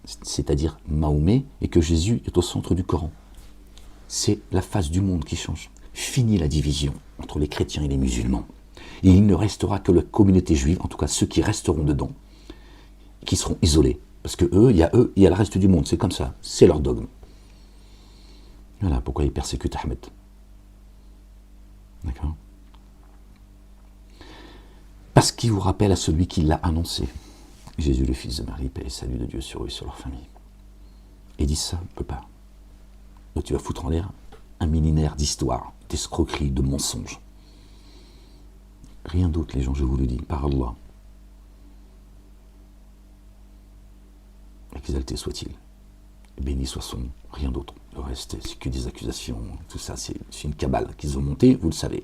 c'est-à-dire Mahomet, et que Jésus est au centre du Coran. C'est la face du monde qui change. Fini la division entre les chrétiens et les musulmans. Et il ne restera que la communauté juive, en tout cas ceux qui resteront dedans, qui seront isolés. Parce que il y a le reste du monde, c'est comme ça, c'est leur dogme. Voilà pourquoi ils persécutent Ahmed. D'accord? Parce qu'il vous rappelle à celui qui l'a annoncé. Jésus, le fils de Marie, paix et salut de Dieu sur eux et sur leur famille. Et dit ça, ne peut pas. Donc tu vas foutre en l'air un millénaire d'histoire, d'escroquerie, de mensonges. Rien d'autre, les gens, je vous le dis, par Allah. Exalté soit-il. béni soit son nom, rien d'autre. Le reste, c'est que des accusations, tout ça, c'est une cabale qu'ils ont montée, vous le savez.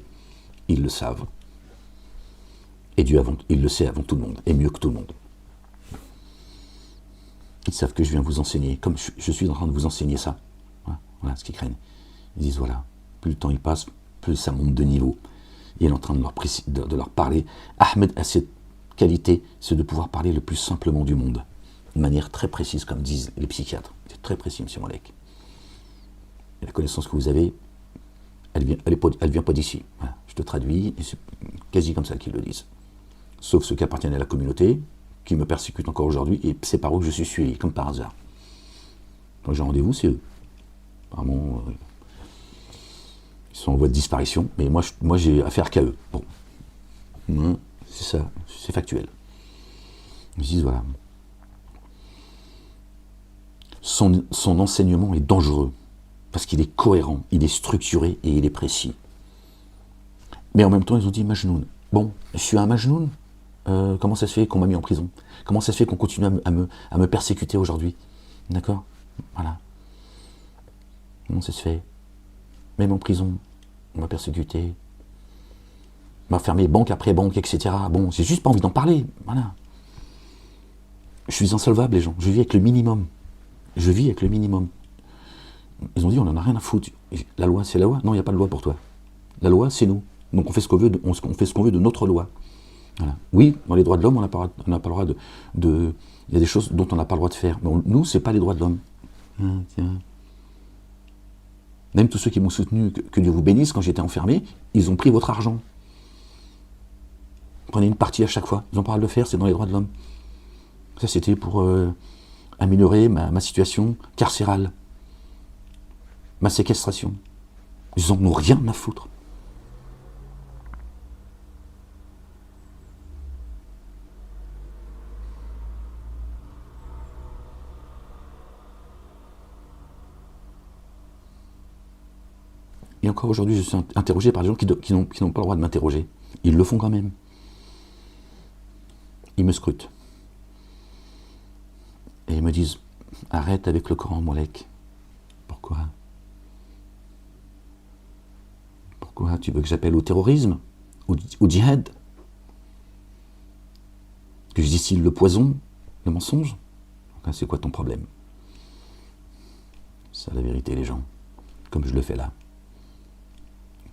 Ils le savent. Et Dieu, il le sait avant tout le monde, et mieux que tout le monde. Ils savent que je viens vous enseigner, comme je suis en train de vous enseigner ça. Voilà ce qu'ils craignent. Ils disent, voilà, plus le temps il passe, plus ça monte de niveau. Et il est en train de leur parler. Ahmed a cette qualité, c'est de pouvoir parler le plus simplement du monde. De manière très précise, comme disent les psychiatres. C'est très précis, M. Malek. Et la connaissance que vous avez, elle vient pas d'ici. Voilà. Je te traduis, et c'est quasi comme ça qu'ils le disent. Sauf ceux qui appartiennent à la communauté, qui me persécutent encore aujourd'hui, et c'est par eux que je suis suivi, comme par hasard. Quand j'ai rendez-vous, c'est eux. Apparemment, ils sont en voie de disparition, mais moi j'ai affaire qu'à eux. Bon. C'est ça, c'est factuel. Ils disent, voilà. Son enseignement est dangereux, parce qu'il est cohérent, il est structuré et il est précis. Mais en même temps, ils ont dit Majnoun. Bon, je suis un Majnoun. Comment ça se fait qu'on m'a mis en prison? Comment ça se fait qu'on continue à me persécuter aujourd'hui? D'accord? Voilà. Comment ça se fait? Même en prison, on m'a persécuté. On m'a fermé banque après banque, etc. Bon, j'ai juste pas envie d'en parler. Voilà. Je suis insolvable, les gens. Je vis avec le minimum. Je vis avec le minimum. Ils ont dit, on en a rien à foutre. La loi, c'est la loi. Non, il n'y a pas de loi pour toi. La loi, c'est nous. Donc on fait ce qu'on veut de notre loi. Voilà. Oui, dans les droits de l'homme, on n'a pas le droit de... Il y a des choses dont on n'a pas le droit de faire. Mais nous, c'est pas les droits de l'homme. Tiens. Même tous ceux qui m'ont soutenu, que Dieu vous bénisse, quand j'étais enfermé, ils ont pris votre argent. Prenez une partie à chaque fois. Ils n'ont pas le droit de le faire, c'est dans les droits de l'homme. Ça, c'était pour améliorer ma situation carcérale. Ma séquestration. Ils n'en ont rien à foutre. Et encore aujourd'hui, je suis interrogé par des gens qui n'ont pas le droit de m'interroger. Ils le font quand même. Ils me scrutent. Et ils me disent, arrête avec le Coran, Molek. Pourquoi? Pourquoi? Tu veux que j'appelle au terrorisme? Au djihad? Que je distille le poison? Le mensonge? C'est quoi ton problème? C'est la vérité, les gens. Comme je le fais là.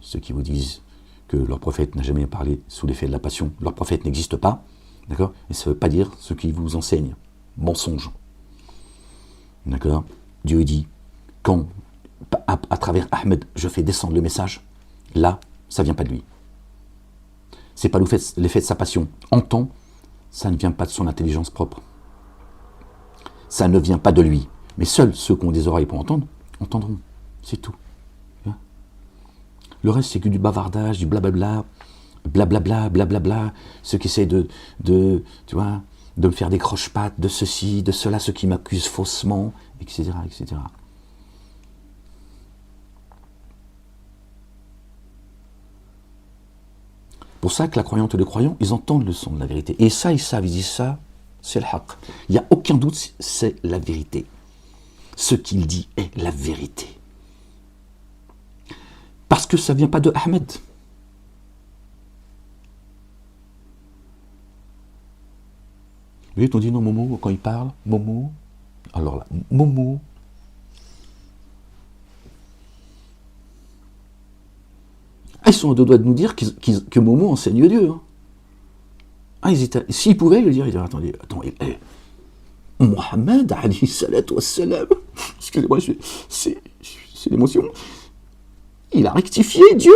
Ceux qui vous disent que leur prophète n'a jamais parlé sous l'effet de la passion, leur prophète n'existe pas, d'accord? Et ça ne veut pas dire ce qu'il vous enseigne. Mensonge. D'accord? Dieu dit, quand, à travers Ahmed, je fais descendre le message, là, ça ne vient pas de lui. C'est pas l'effet de sa passion. Entend, ça ne vient pas de son intelligence propre. Ça ne vient pas de lui. Mais seuls ceux qui ont des oreilles pour entendre, entendront. C'est tout. Le reste, c'est que du bavardage, du blablabla, blablabla, blablabla, ceux qui essayent de me faire des croche-pattes, de ceci, de cela, ceux qui m'accusent faussement, etc., etc. Pour ça que la croyante et le croyant, ils entendent le son de la vérité. Et ça, ils savent, ils disent ça, c'est le haqq. Il n'y a aucun doute, c'est la vérité. Ce qu'il dit est la vérité. Parce que ça ne vient pas de Ahmed. Oui, on dit non, Momo, quand il parle, Momo. Alors là, Momo. Ah, ils sont à deux doigts de nous dire que Momo enseigne Dieu. Hein. Ah, s'ils pouvaient le dire, ils diraient, attendez, Mohammed, alayhi salatu wassalam, excusez-moi, c'est l'émotion. Il a rectifié Dieu.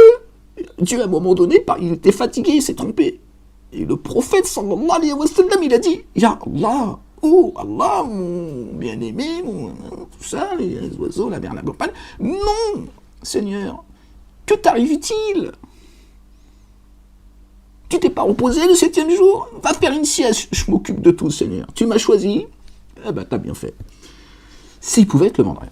Dieu, à un moment donné, il était fatigué, il s'est trompé. Et le prophète, sallallahu alayhi wa sallam, il a dit, Ya Allah, oh Allah, mon bien-aimé, tout ça, les oiseaux, la mer, la campagne. Non, Seigneur, que t'arrive-t-il? Tu t'es pas reposé le 7e jour? Va faire une sieste, je m'occupe de tout, Seigneur. Tu m'as choisi? Eh ben, t'as bien fait. S'il pouvait, te le vendrait.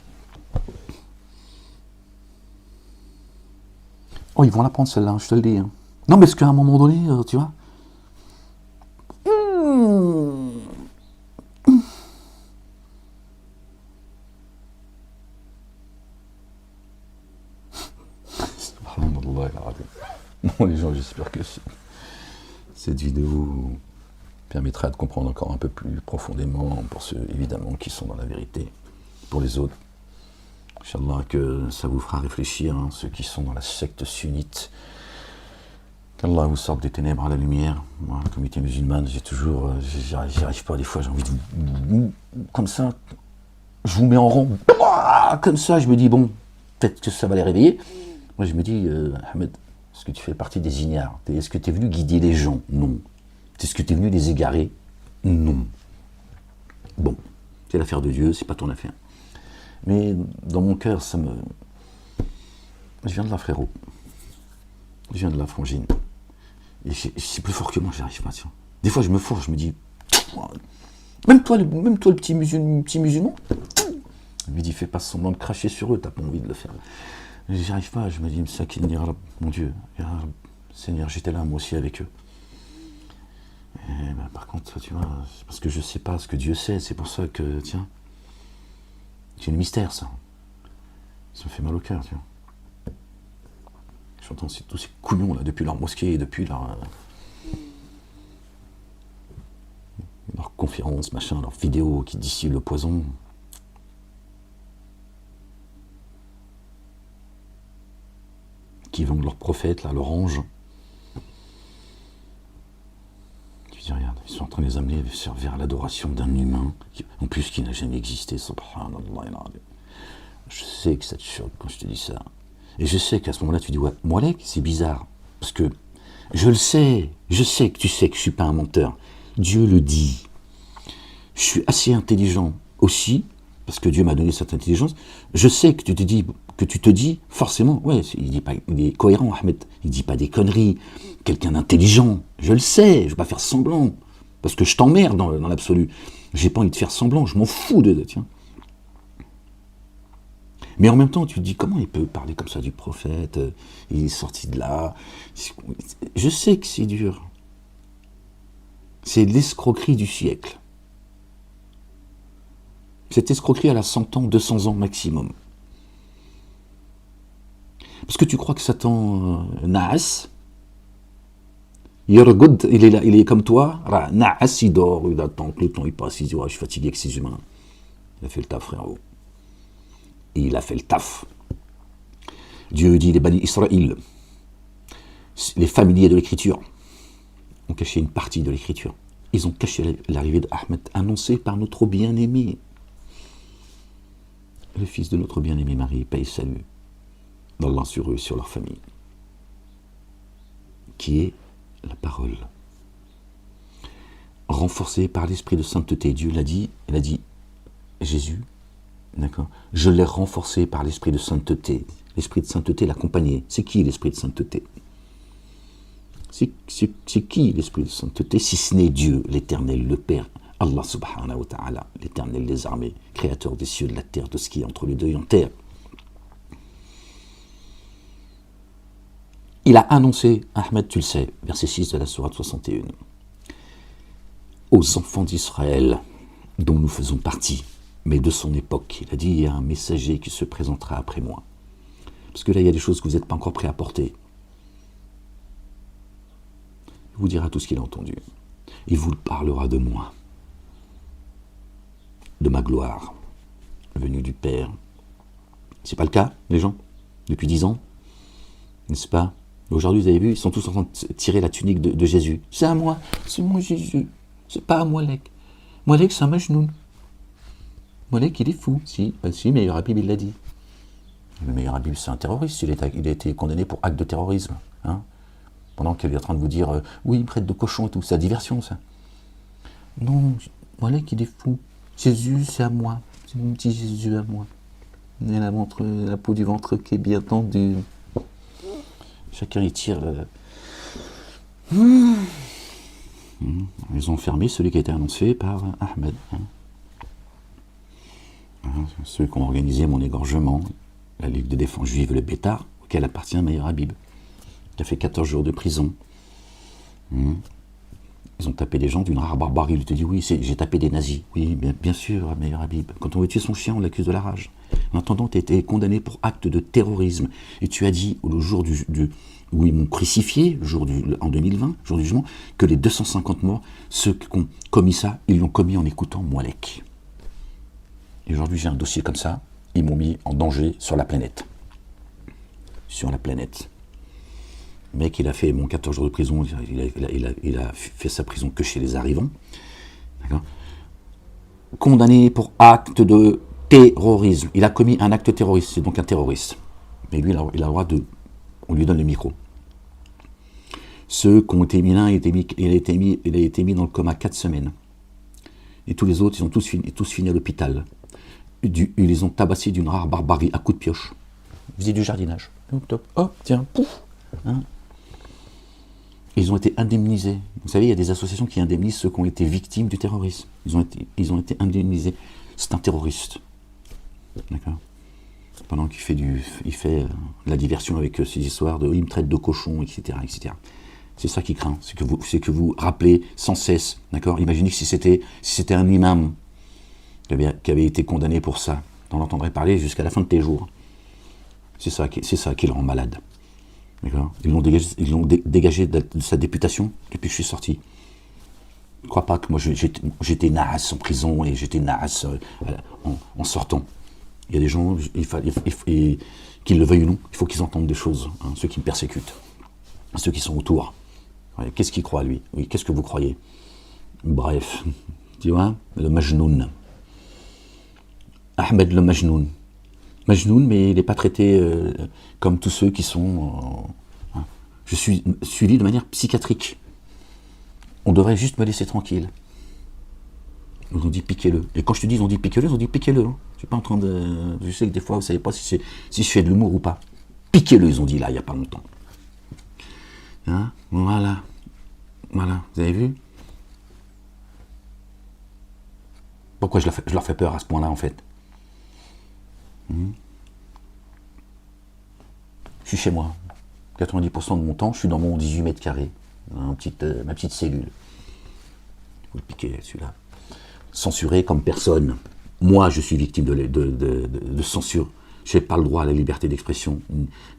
Oh, ils vont la prendre celle-là, je te le dis. Hein. Non, mais est-ce qu'à un moment donné, tu vois, Subhanallah. Bon, les gens, j'espère que cette vidéo permettra de comprendre encore un peu plus profondément, pour ceux évidemment qui sont dans la vérité, pour les autres. Inch'Allah, que ça vous fera réfléchir, hein, ceux qui sont dans la secte sunnite. Qu'Allah vous sorte des ténèbres à la lumière. Moi, la communauté musulmane, j'y arrive pas, des fois j'ai envie de comme ça, je vous mets en rond, comme ça, je me dis, bon, peut-être que ça va les réveiller. Moi, je me dis, Ahmed, est-ce que tu fais partie des ignares? Est-ce que tu es venu guider les gens? Non. Est-ce que tu es venu les égarer? Non. Bon, c'est l'affaire de Dieu, c'est pas ton affaire. Mais dans mon cœur, je viens de là, frérot. Je viens de là, frangine. Et c'est plus fort que moi, j'arrive pas, tiens. Des fois, je me fourre, je me dis, même toi, le petit musulman, je me dis, fais pas semblant de cracher sur eux, t'as pas envie de le faire. J'y arrive pas, je me dis, ça qui dira, mon Dieu, Seigneur, j'étais là, moi aussi, avec eux. Et ben, par contre, tu vois, c'est parce que je sais pas ce que Dieu sait, c'est pour ça que, tiens, c'est le mystère, ça. Ça me fait mal au cœur, tu vois. J'entends tous ces couillons, là, depuis leur mosquée, depuis leur conférence, machin, leurs vidéos qui distillent le poison. Qui vendent leurs prophètes, là, leur ange. Tu dis, regarde, ils sont en train de les amener vers l'adoration d'un humain, en plus qui n'a jamais existé, subhanallah. Je sais que ça te choque quand je te dis ça. Et je sais qu'à ce moment-là, tu dis, ouais, Moualek, c'est bizarre. Parce que je le sais, je sais que tu sais que je ne suis pas un menteur. Dieu le dit. Je suis assez intelligent aussi, parce que Dieu m'a donné cette intelligence. Je sais que tu te dis, forcément, ouais, il est cohérent, Ahmed. Il ne dit pas des conneries. Quelqu'un d'intelligent, je le sais, je ne vais pas faire semblant. Parce que je t'emmerde dans l'absolu. J'ai pas envie de faire semblant, je m'en fous tiens. Mais en même temps, tu te dis, comment il peut parler comme ça du prophète? Il est sorti de là. Je sais que c'est dur. C'est l'escroquerie du siècle. Cette escroquerie, elle a 100 ans, 200 ans maximum. Parce que tu crois que Satan, Naas, il est comme toi, Naas, il dort, il attend que le temps il passe, il dit, ouais, je suis fatigué avec ces humains. Il a fait le taf, frérot. Et il a fait le taf. Dieu dit, les Bani Israël, les familiers de l'écriture, ont caché une partie de l'écriture. Ils ont caché l'arrivée d'Ahmed, annoncée par notre bien-aimé. Le fils de notre bien-aimé Marie, paix et salut d'Allah sur eux, sur leur famille. Qui est la parole. Renforcée par l'esprit de sainteté. Dieu l'a dit, il a dit, Jésus, d'accord, je l'ai renforcé par l'esprit de sainteté. L'esprit de sainteté l'accompagnait. C'est qui l'esprit de sainteté? C'est qui l'esprit de sainteté, si ce n'est Dieu, l'éternel, le Père, Allah subhanahu wa ta'ala, l'éternel des armées, créateur des cieux, de la terre, de ce qui est entre les deux et en terre. Il a annoncé, Ahmed, tu le sais, verset 6 de la sourate 61, aux enfants d'Israël, dont nous faisons partie, mais de son époque. Il a dit, il y a un messager qui se présentera après moi. Parce que là, il y a des choses que vous n'êtes pas encore prêts à porter. Il vous dira tout ce qu'il a entendu. Il vous parlera de moi, de ma gloire, venue du Père. C'est pas le cas, les gens, depuis 10 ans, n'est-ce pas? Aujourd'hui, vous avez vu, ils sont tous en train de tirer la tunique de Jésus. C'est à moi, c'est moi Jésus, c'est pas à Moualek. Moualek, c'est un majnoun. Moualek, il est fou. Si, Meilleur Habib, il l'a dit. Le Meilleur Habib, c'est un terroriste, il a été condamné pour acte de terrorisme. Hein, pendant qu'il est en train de vous dire, oui, il prête de cochon et tout, c'est la diversion, ça. Non, Moualek, il est fou. Jésus, c'est à moi. C'est mon petit Jésus à moi. Il a la peau du ventre qui est bien tendue. Chacun y tire. Ils ont fermé celui qui a été annoncé par Ahmed. Ceux qui ont organisé mon égorgement, la Ligue de défense juive, le Bétar, auquel appartient Meilleur Habib, qui a fait 14 jours de prison. Ils ont tapé des gens d'une rare barbarie. Il te dit, oui, j'ai tapé des nazis. Oui, bien sûr, meilleur Habib. Quand on veut tuer son chien, on l'accuse de la rage. En attendant, tu as été condamné pour acte de terrorisme. Et tu as dit, le jour où ils m'ont crucifié, en 2020, jour du jugement, que les 250 morts, ceux qui ont commis ça, ils l'ont commis en écoutant Moualek. Et aujourd'hui, j'ai un dossier comme ça. Ils m'ont mis en danger sur la planète. Sur la planète. Le mec, il a fait 14 jours de prison, il a fait sa prison que chez les arrivants. Condamné pour acte de terrorisme. Il a commis un acte terroriste, c'est donc un terroriste. Mais lui, il a le droit de... On lui donne le micro. Ceux qui ont été mis là, il a été mis dans le coma 4 semaines. Et tous les autres, ils ont tous fini à l'hôpital. Ils les ont tabassés d'une rare barbarie à coups de pioche. Ils faisaient du jardinage. Oh, tiens, pouf hein. Ils ont été indemnisés. Vous savez, il y a des associations qui indemnisent ceux qui ont été victimes du terrorisme. Ils ont été indemnisés. C'est un terroriste. D'accord. Pendant qu'il fait la diversion avec ces histoires de il me traite de cochon, etc., etc. C'est ça qui craint. C'est que vous rappelez sans cesse. D'accord. Imaginez que si c'était un imam qui avait été condamné pour ça, on l'entendrait parler jusqu'à la fin de tes jours. C'est ça qui le rend malade. Ils l'ont dégagé de sa députation depuis que je suis sorti. Ne crois pas que moi j'étais naze en prison et j'étais naze en sortant. Il y a des gens, qu'ils le veuillent ou non, il faut qu'ils entendent des choses, hein, ceux qui me persécutent, ceux qui sont autour. Ouais, qu'est-ce qu'ils croient lui? Oui, qu'est-ce que vous croyez? Bref, tu vois, le Majnoun. Ahmed le Majnoun. Majnoun, mais il n'est pas traité comme tous ceux qui sont... je suis suivi de manière psychiatrique. On devrait juste me laisser tranquille. Ils ont dit piquez-le. Et quand je te dis ils ont dit piquez-le, ils ont dit piquez-le. Hein. Je suis pas en train de... Je sais que des fois, vous ne savez pas si je fais de l'humour ou pas. Piquez-le, ils ont dit là, il n'y a pas longtemps. Hein, voilà. Voilà, vous avez vu? Pourquoi je leur fais peur à ce point-là, en fait? Je suis chez moi. 90% de mon temps, je suis dans mon 18 mètres carrés. Ma petite cellule. Vous le piquez, celui-là. Censuré comme personne. Moi, je suis victime de censure. Je n'ai pas le droit à la liberté d'expression,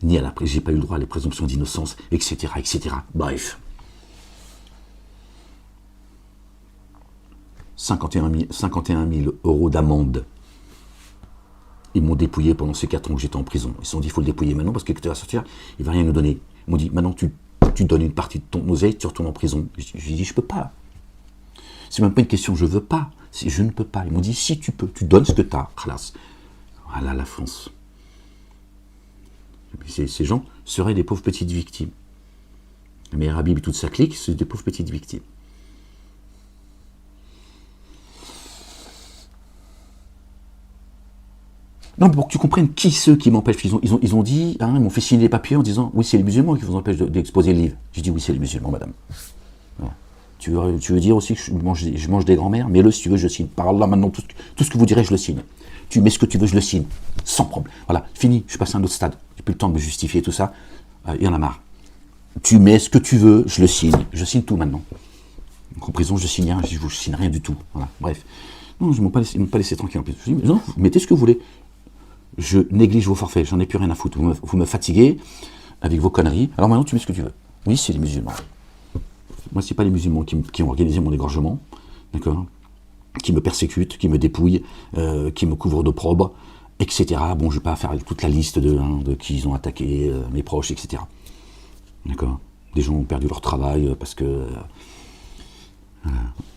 ni j'ai pas eu le droit à la présomption d'innocence, etc., etc. Bref. 51 000 euros d'amende. Ils m'ont dépouillé pendant ces 4 ans que j'étais en prison. Ils se sont dit, il faut le dépouiller maintenant parce que quand tu vas sortir, il ne va rien nous donner. Ils m'ont dit, maintenant tu donnes une partie de ton oseille, tu retournes en prison. J'ai dit, je ne peux pas. C'est même pas une question, je ne veux pas. Je ne peux pas. Ils m'ont dit, si tu peux, tu donnes ce que tu as. Khalas. Voilà la France. Ces gens seraient des pauvres petites victimes. Mais Habib et toute sa clique, c'est des pauvres petites victimes. Non, mais pour que tu comprennes qui ceux qui m'empêchent, ils ont dit, hein, ils m'ont fait signer les papiers en disant, oui, c'est les musulmans qui vous empêchent d'exposer le livre. J'ai dit, oui, c'est les musulmans, madame. Voilà. Tu veux dire aussi que je mange des grands-mères? Mets-le si tu veux, je signe. Par là, maintenant, tout ce que vous direz, je le signe. Tu mets ce que tu veux, je le signe. Sans problème. Voilà, fini, je suis passé à un autre stade. J'ai plus le temps de me justifier tout ça. Il y en a marre. Tu mets ce que tu veux, je le signe. Je signe tout maintenant. Donc en prison, je signe rien, je signe rien du tout. Voilà, bref. Non, ils ne m'ont pas laissé tranquille en prison. Je dis, non, vous mettez ce que vous voulez. Je néglige vos forfaits, j'en ai plus rien à foutre. Vous me fatiguez avec vos conneries. Alors maintenant, tu mets ce que tu veux. Oui, c'est les musulmans. Moi, c'est pas les musulmans qui ont organisé mon égorgement, d'accord, qui me persécutent, qui me dépouillent, qui me couvrent d'opprobre, etc. Bon, je vais pas faire toute la liste de qui ils ont attaqué, mes proches, etc. D'accord. Des gens ont perdu leur travail parce que...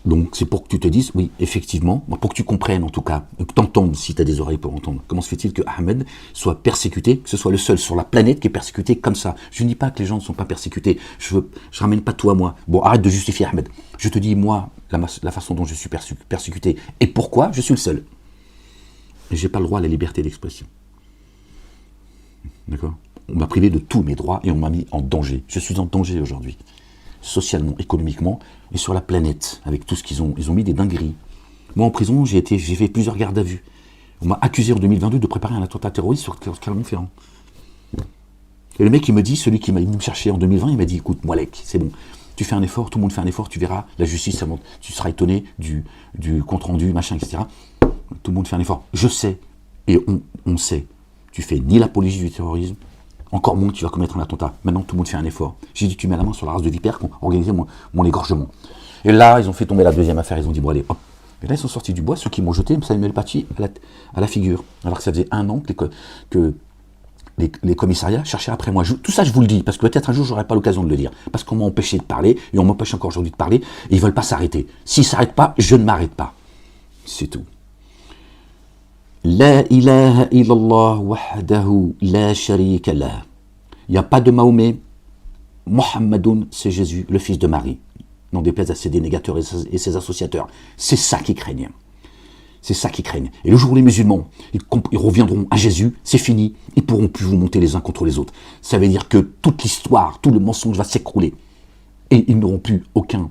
Donc c'est pour que tu te dises, oui, effectivement, pour que tu comprennes en tout cas, que tu entendes, si tu as des oreilles pour entendre, comment se fait-il que Ahmed soit persécuté, que ce soit le seul sur la planète qui est persécuté comme ça. Je ne dis pas que les gens ne sont pas persécutés, je ramène pas tout à moi. Bon, arrête de justifier Ahmed. Je te dis, moi, la façon dont je suis persécuté et pourquoi je suis le seul. Et je n'ai pas le droit à la liberté d'expression. D'accord? On m'a privé de tous mes droits et on m'a mis en danger. Je suis en danger aujourd'hui. Socialement, économiquement, et sur la planète, avec tout ce qu'ils ont. Ils ont mis des dingueries. Moi, en prison, j'ai fait plusieurs gardes à vue. On m'a accusé en 2022 de préparer un attentat terroriste sur Clermont-Ferrand. Et le mec, il me dit, celui qui m'a venu me chercher en 2020, il m'a dit, écoute, Moualek, c'est bon, Tu fais un effort, tout le monde fait un effort, tu verras, la justice, tu seras étonné du compte-rendu, machin, etc. Tout le monde fait un effort. Je sais, et on sait, tu fais ni l'apologie du terrorisme, encore moins que tu vas commettre un attentat. Maintenant, tout le monde fait un effort. J'ai dit, tu mets la main sur la race de vipères qui ont organisé mon égorgement. Et là, ils ont fait tomber la deuxième affaire, ils ont dit, bon allez, hop. Et là, ils sont sortis du bois, ceux qui m'ont jeté Samuel Paty à la figure. Alors que ça faisait 1 an que les commissariats cherchaient après moi. Tout ça, je vous le dis, parce que peut-être un jour, je n'aurai pas l'occasion de le dire. Parce qu'on m'a empêché de parler, et on m'empêche encore aujourd'hui de parler, et ils ne veulent pas s'arrêter. S'ils ne s'arrêtent pas, je ne m'arrête pas. C'est tout. La ilaha illallah wahdahu la sharika lah. Il n'y a pas de Mahomet. Mohammedoun, c'est Jésus, le fils de Marie. N'en déplaise à ses dénégateurs et ses associateurs. C'est ça qu'ils craignent. C'est ça qu'ils craignent. Et le jour où les musulmans, ils reviendront à Jésus, c'est fini. Ils ne pourront plus vous monter les uns contre les autres. Ça veut dire que toute l'histoire, tout le mensonge va s'écrouler. Et ils n'auront plus aucune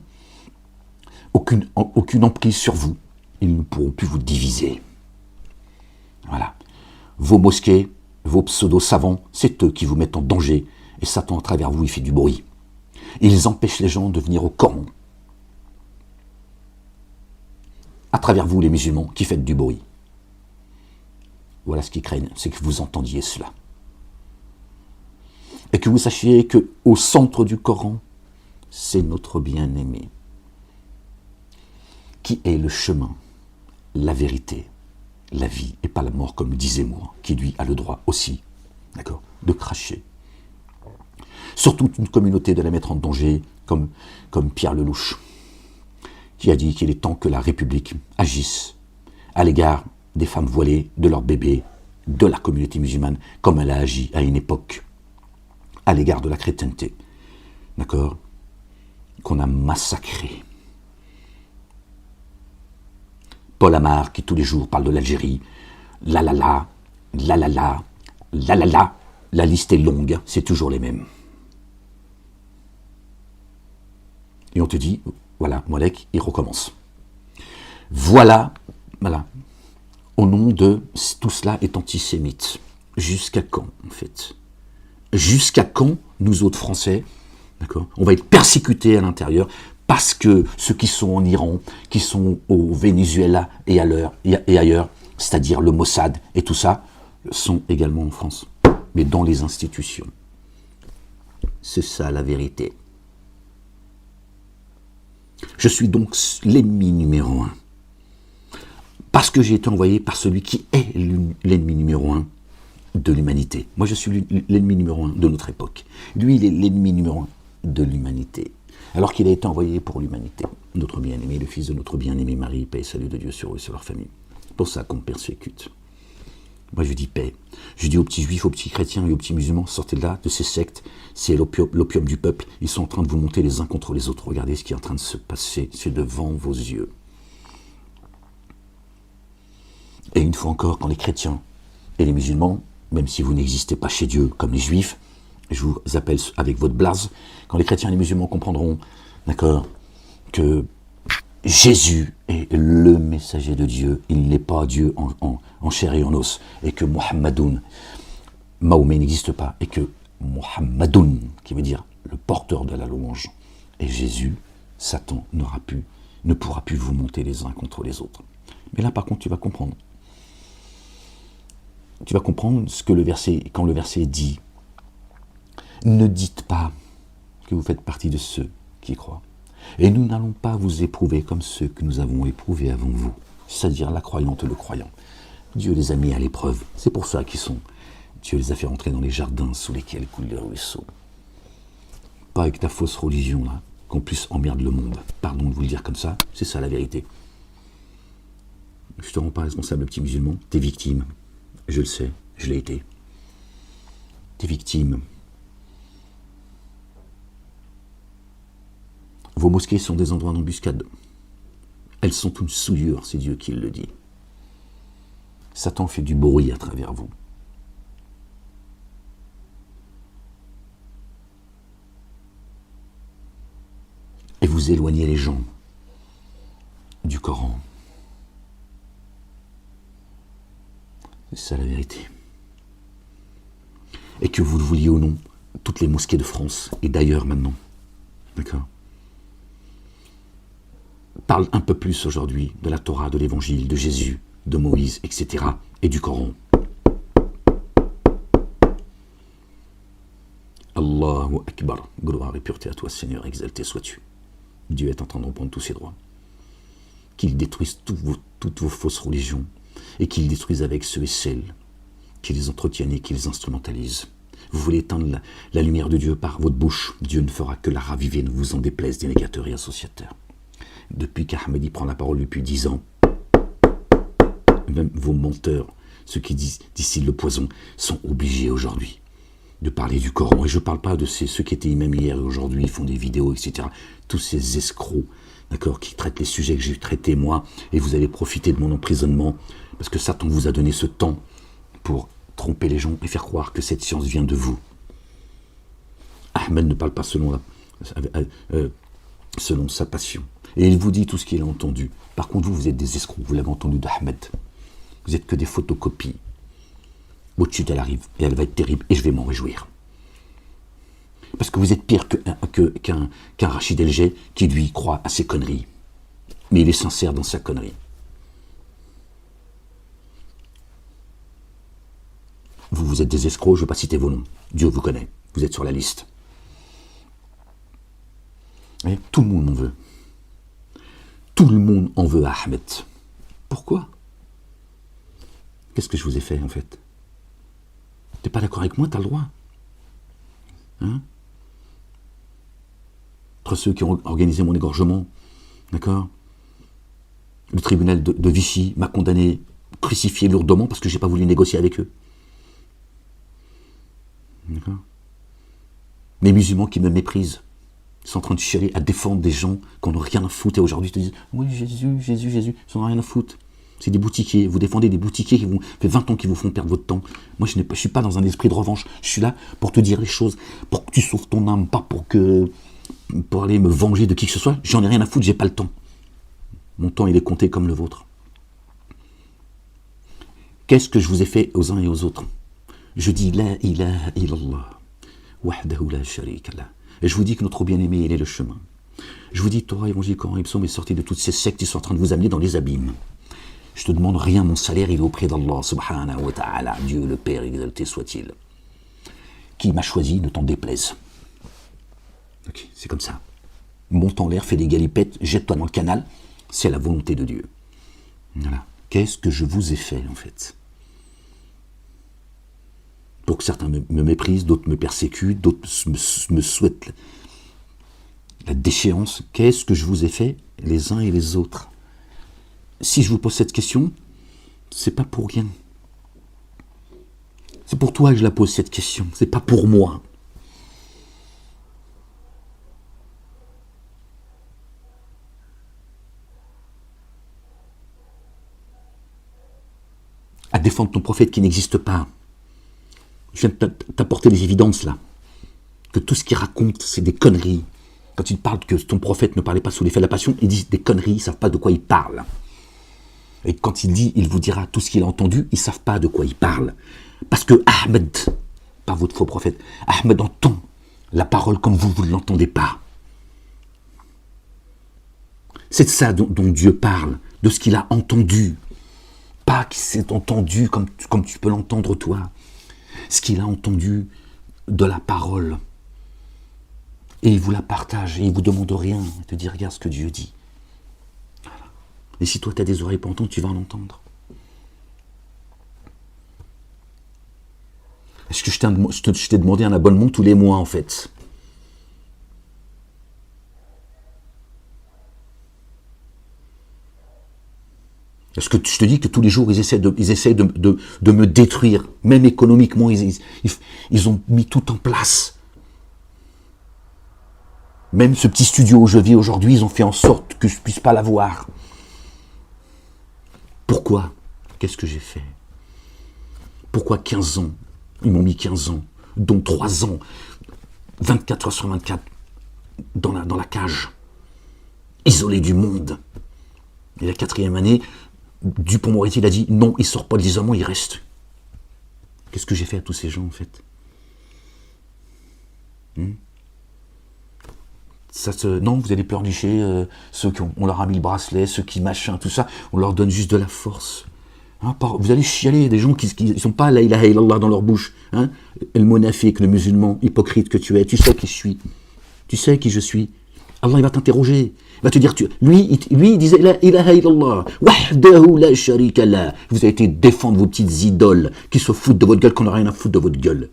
emprise sur vous. Ils ne pourront plus vous diviser. Voilà. Vos mosquées, vos pseudo-savants, c'est eux qui vous mettent en danger. Et Satan, à travers vous, il fait du bruit. Ils empêchent les gens de venir au Coran. À travers vous, les musulmans, qui faites du bruit. Voilà ce qu'ils craignent, c'est que vous entendiez cela. Et que vous sachiez qu'au centre du Coran, c'est notre bien-aimé, qui est le chemin, la vérité, la vie, et pas la mort, comme le disait moi, qui lui a le droit aussi, d'accord, de cracher. Sur toute une communauté, de la mettre en danger, comme Pierre Lelouch, qui a dit qu'il est temps que la République agisse à l'égard des femmes voilées, de leurs bébés, de la communauté musulmane, comme elle a agi à une époque, à l'égard de la chrétienté, d'accord, qu'on a massacré. Paul Amar, qui tous les jours parle de l'Algérie, la, la liste est longue, c'est toujours les mêmes. Et on te dit, voilà, Molek, il recommence. Voilà, au nom de tout cela est antisémite. Jusqu'à quand, en fait? Jusqu'à quand, nous autres Français, d'accord, on va être persécutés à l'intérieur parce que ceux qui sont en Iran, qui sont au Venezuela et ailleurs, c'est-à-dire le Mossad et tout ça, sont également en France, mais dans les institutions. C'est ça la vérité. Je suis donc l'ennemi numéro 1. Parce que j'ai été envoyé par celui qui est l'ennemi numéro 1 de l'humanité. Moi, je suis l'ennemi numéro 1 de notre époque. Lui, il est l'ennemi numéro 1 de l'humanité. Alors qu'il a été envoyé pour l'humanité. Notre bien-aimé, le fils de notre bien-aimé Marie, paix et salut de Dieu sur eux et sur leur famille. C'est pour ça qu'on me persécute. Moi, je dis paix. Je dis aux petits juifs, aux petits chrétiens et aux petits musulmans, sortez de là, de ces sectes. C'est l'opium du peuple. Ils sont en train de vous monter les uns contre les autres. Regardez ce qui est en train de se passer. C'est devant vos yeux. Et une fois encore, quand les chrétiens et les musulmans, même si vous n'existez pas chez Dieu comme les juifs, je vous appelle avec votre blase, quand les chrétiens et les musulmans comprendront, d'accord, que Jésus est le messager de Dieu, il n'est pas Dieu en chair et en os, et que Mohammedoun, Mahomet n'existe pas, et que Mohammedoun, qui veut dire le porteur de la louange, est Jésus, Satan ne pourra plus vous monter les uns contre les autres. Mais là, par contre, tu vas comprendre. Tu vas comprendre ce que quand le verset dit. Ne dites pas que vous faites partie de ceux qui croient. Et nous n'allons pas vous éprouver comme ceux que nous avons éprouvés avant vous. C'est-à-dire la croyante et le croyant. Dieu les a mis à l'épreuve. C'est pour ça qu'ils sont. Dieu les a fait rentrer dans les jardins sous lesquels coulent les ruisseaux. Pas avec ta fausse religion, là, qu'en plus emmerde le monde. Pardon de vous le dire comme ça, c'est ça la vérité. Je te rends pas responsable, petit musulman. T'es victime. Je le sais, je l'ai été. T'es victime. Vos mosquées sont des endroits d'embuscade. Elles sont une souillure, c'est Dieu qui le dit. Satan fait du bruit à travers vous. Et vous éloignez les gens du Coran. C'est ça la vérité. Et que vous le vouliez ou non, toutes les mosquées de France, et d'ailleurs maintenant, d'accord, parle un peu plus aujourd'hui de la Torah, de l'Évangile, de Jésus, de Moïse, etc. et du Coran. Allahu Akbar, gloire et pureté à toi Seigneur, exalté sois-tu. Dieu est en train de reprendre tous ses droits. Qu'il détruise toutes vos fausses religions et qu'il détruise avec ceux et celles qui les entretiennent et qui les instrumentalisent. Vous voulez éteindre la lumière de Dieu par votre bouche, Dieu ne fera que la raviver, ne vous en déplaise des négateurs et associateurs. Depuis qu'Ahmedi prend la parole depuis 10 ans, même vos menteurs, ceux qui distillent le poison, sont obligés aujourd'hui de parler du Coran. Et je ne parle pas de ceux qui étaient imams hier et aujourd'hui, ils font des vidéos, etc. Tous ces escrocs, d'accord, qui traitent les sujets que j'ai traités moi, et vous allez profiter de mon emprisonnement, parce que Satan vous a donné ce temps pour tromper les gens et faire croire que cette science vient de vous. Ahmed ne parle pas selon sa passion. Et il vous dit tout ce qu'il a entendu. Par contre, vous êtes des escrocs, vous l'avez entendu d'Ahmed. Vous n'êtes que des photocopies. Votre chute, elle arrive, et elle va être terrible, et je vais m'en réjouir. Parce que vous êtes pire qu'un Rachid El-Jay qui, lui, croit à ses conneries. Mais il est sincère dans sa connerie. Vous êtes des escrocs, je ne vais pas citer vos noms. Dieu vous connaît, vous êtes sur la liste. Et tout le monde en veut. Tout le monde en veut à Ahmed. Pourquoi? Qu'est-ce que je vous ai fait, en fait? T'es pas d'accord avec moi, t'as le droit. Hein? Entre ceux qui ont organisé mon égorgement, d'accord? Le tribunal de Vichy m'a condamné, crucifié lourdement parce que j'ai pas voulu négocier avec eux. D'accord? Les musulmans qui me méprisent, ils sont en train de chialer à défendre des gens qui n'ont rien à foutre et aujourd'hui ils te disent oui Jésus, Jésus, Jésus, ils n'ont rien à foutre. C'est des boutiquiers, vous défendez des boutiquiers qui vous fait 20 ans qui vous font perdre votre temps. Moi je ne suis pas dans un esprit de revanche, je suis là pour te dire les choses, pour que tu sauves ton âme, pas pour aller me venger de qui que ce soit, j'en ai rien à foutre, j'ai pas le temps. Mon temps il est compté comme le vôtre. Qu'est-ce que je vous ai fait aux uns et aux autres? Je dis la ilaha illallah, wahdahu la sharika lah. Et je vous dis que notre bien-aimé, il est le chemin. Je vous dis, Torah, Évangile, Coran et Psaume est sorti de toutes ces sectes qui sont en train de vous amener dans les abîmes. Je te demande rien, mon salaire, il est auprès d'Allah, subhanahu wa ta'ala, Dieu le Père, exalté soit-il. Qui m'a choisi, ne t'en déplaise. Okay, c'est comme ça. Monte en l'air, fais des galipettes, jette-toi dans le canal, c'est la volonté de Dieu. Voilà. Qu'est-ce que je vous ai fait, en fait? Pour que certains me méprisent, d'autres me persécutent, d'autres me souhaitent la déchéance. Qu'est-ce que je vous ai fait, les uns et les autres? Si je vous pose cette question, c'est pas pour rien. C'est pour toi que je la pose cette question, c'est pas pour moi. À défendre ton prophète qui n'existe pas. Je viens de t'apporter les évidences là. Que tout ce qu'il raconte, c'est des conneries. Quand il parle que ton prophète ne parlait pas sous l'effet de la passion, il dit des conneries, ils ne savent pas de quoi il parle. Et quand il dit, il vous dira tout ce qu'il a entendu, ils ne savent pas de quoi il parle. Parce que Ahmed, pas votre faux prophète, Ahmed entend la parole comme vous ne l'entendez pas. C'est de ça dont Dieu parle, de ce qu'il a entendu. Pas qu'il s'est entendu comme tu peux l'entendre toi. Ce qu'il a entendu de la parole. Et il vous la partage, et il ne vous demande rien. Il te dit, regarde ce que Dieu dit. Voilà. Et si toi tu as des oreilles pour entendre, tu vas en entendre. Est-ce que je t'ai demandé un abonnement tous les mois en fait? Est-ce que je te dis que tous les jours ils essaient de me détruire, même économiquement, ils ont mis tout en place. Même ce petit studio où je vis aujourd'hui, ils ont fait en sorte que je ne puisse pas l'avoir. Pourquoi? Qu'est-ce que j'ai fait? Pourquoi 15 ans? Ils m'ont mis 15 ans, dont 3 ans, 24 heures sur 24, dans la cage, isolé du monde. Et la 4e année, Dupond-Moretti, il a dit, non, il ne sort pas de l'isolement, il reste. Qu'est-ce que j'ai fait à tous ces gens, en fait? Non, vous allez pleurnicher, ceux qui on leur a mis le bracelet, ceux qui machin, tout ça, on leur donne juste de la force. Hein, vous allez chialer, des gens qui ne sont pas la ilaha illallah dans leur bouche. Hein, le monafique, le musulman, hypocrite que tu es, tu sais qui je suis. Tu sais qui je suis. Allah il va t'interroger. Il va te dire, lui il disait la ilaha illallah, wahdahu la sharika la. Vous avez été défendre vos petites idoles qui se foutent de votre gueule, qu'on n'a rien à foutre de votre gueule.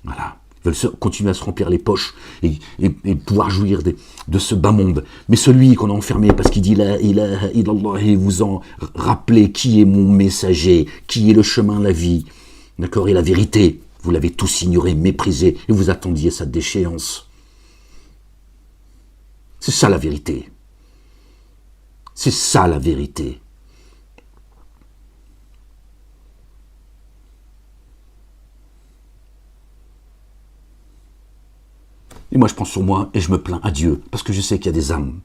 Voilà. Ils veulent continuer à se remplir les poches et pouvoir jouir de ce bas monde. Mais celui qu'on a enfermé parce qu'il dit la ilaha illallah et vous en rappelez qui est mon messager, qui est le chemin, la vie, d'accord, et la vérité. Vous l'avez tous ignoré, méprisé et vous attendiez sa déchéance. C'est ça la vérité. C'est ça la vérité. Et moi je pense sur moi et je me plains à Dieu, parce que je sais qu'il y a des âmes,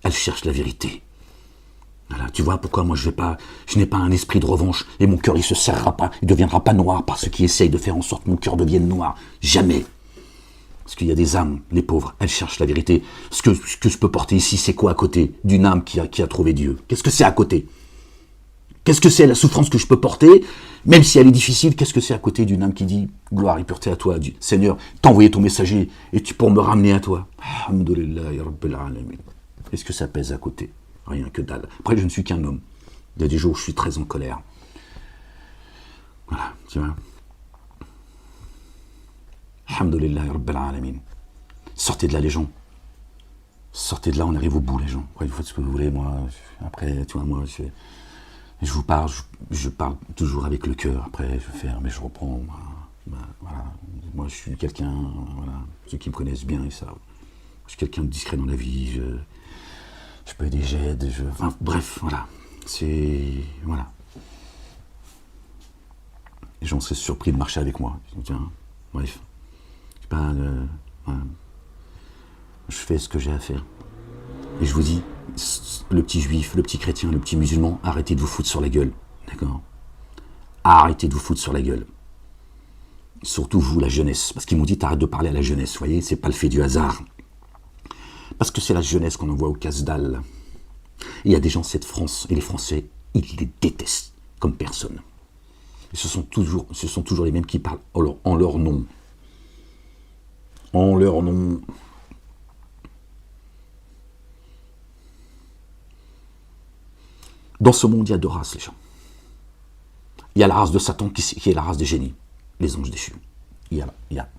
elles cherchent la vérité. Voilà, tu vois pourquoi moi je n'ai pas un esprit de revanche, et mon cœur il se serrera pas, il ne deviendra pas noir par ceux qui essayent de faire en sorte que mon cœur devienne noir. Jamais. Parce qu'il y a des âmes, les pauvres, elles cherchent la vérité. Ce que je peux porter ici, c'est quoi à côté d'une âme qui a trouvé Dieu? Qu'est-ce que c'est à côté? Qu'est-ce que c'est la souffrance que je peux porter, même si elle est difficile? Qu'est-ce que c'est à côté d'une âme qui dit gloire et pureté à toi, Seigneur, t'as envoyé ton messager et pour me ramener à toi. Alhamdulillah, Rabbil Alamin. Est-ce que ça pèse à côté? Rien que dalle. Après, je ne suis qu'un homme. Il y a des jours où je suis très en colère. Voilà, tu vois. Alhamdulillah, Rabbil Alamin. Sortez de là, les gens. Sortez de là, on arrive au bout, les gens. Après, vous faites ce que vous voulez, moi. Après, tu vois, moi, je vous parle, je parle toujours avec le cœur. Après, je fais, mais je reprends. Voilà. Moi, je suis quelqu'un, voilà. Ceux qui me connaissent bien, ils savent. Je suis quelqu'un de discret dans la vie. Je peux aider, j'aide. Enfin, bref, voilà. Voilà. Les gens seraient surpris de marcher avec moi. Tiens, bref. Voilà. Je fais ce que j'ai à faire. Et je vous dis, le petit juif, le petit chrétien, le petit musulman, arrêtez de vous foutre sur la gueule. D'accord? Arrêtez de vous foutre sur la gueule. Surtout vous, la jeunesse. Parce qu'ils m'ont dit, t'arrêtes de parler à la jeunesse. Vous voyez, c'est pas le fait du hasard. Parce que c'est la jeunesse qu'on envoie au casse-dalle. Il y a des gens, cette France, et les Français, ils les détestent comme personne. Et ce sont toujours les mêmes qui parlent en leur nom. En leur nom. Dans ce monde, il y a deux races, les gens. Il y a la race de Satan qui est la race des génies, les anges déchus. Il y a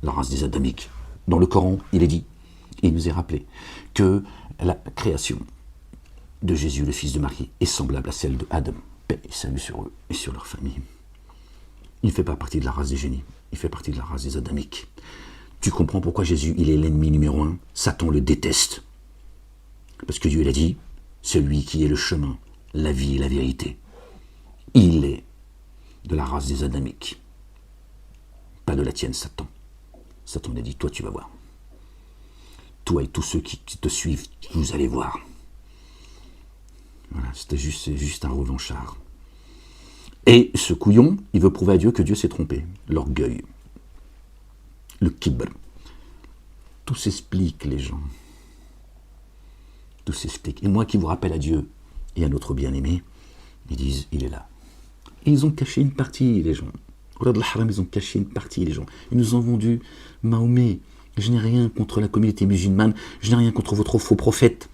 la race des adamiques. Dans le Coran, il est dit, il nous est rappelé, que la création de Jésus, le fils de Marie, est semblable à celle de Adam. Paix et salut sur eux et sur leur famille. Il ne fait pas partie de la race des génies, il fait partie de la race des adamiques. Tu comprends pourquoi Jésus, il est l'ennemi numéro 1. Satan le déteste. Parce que Dieu, il a dit, celui qui est le chemin, la vie et la vérité. Il est de la race des adamiques. Pas de la tienne, Satan. Satan a dit, toi tu vas voir. Toi et tous ceux qui te suivent, vous allez voir. Voilà, c'est juste un revanchard. Et ce couillon, il veut prouver à Dieu que Dieu s'est trompé. L'orgueil. Le kibr. Tout s'explique, les gens. Tout s'explique. Et moi qui vous rappelle à Dieu et à notre bien-aimé, ils disent, il est là. Et ils ont caché une partie, les gens. Au delà de l'haram, ils ont caché une partie, les gens. Ils nous ont vendu Mahomet. Je n'ai rien contre la communauté musulmane, je n'ai rien contre votre faux prophète.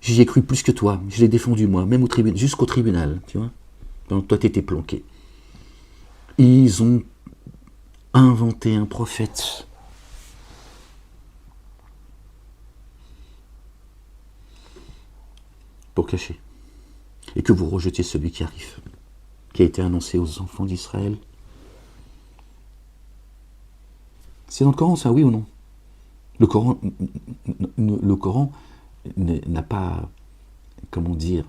J'y ai cru plus que toi, je l'ai défendu moi, même jusqu'au tribunal, tu vois. Donc toi, tu étais planqué. Ils ont inventé un prophète. Pour cacher. Et que vous rejetez celui qui arrive, qui a été annoncé aux enfants d'Israël. C'est dans le Coran, ça, oui ou non? Le Coran n'a pas, comment dire,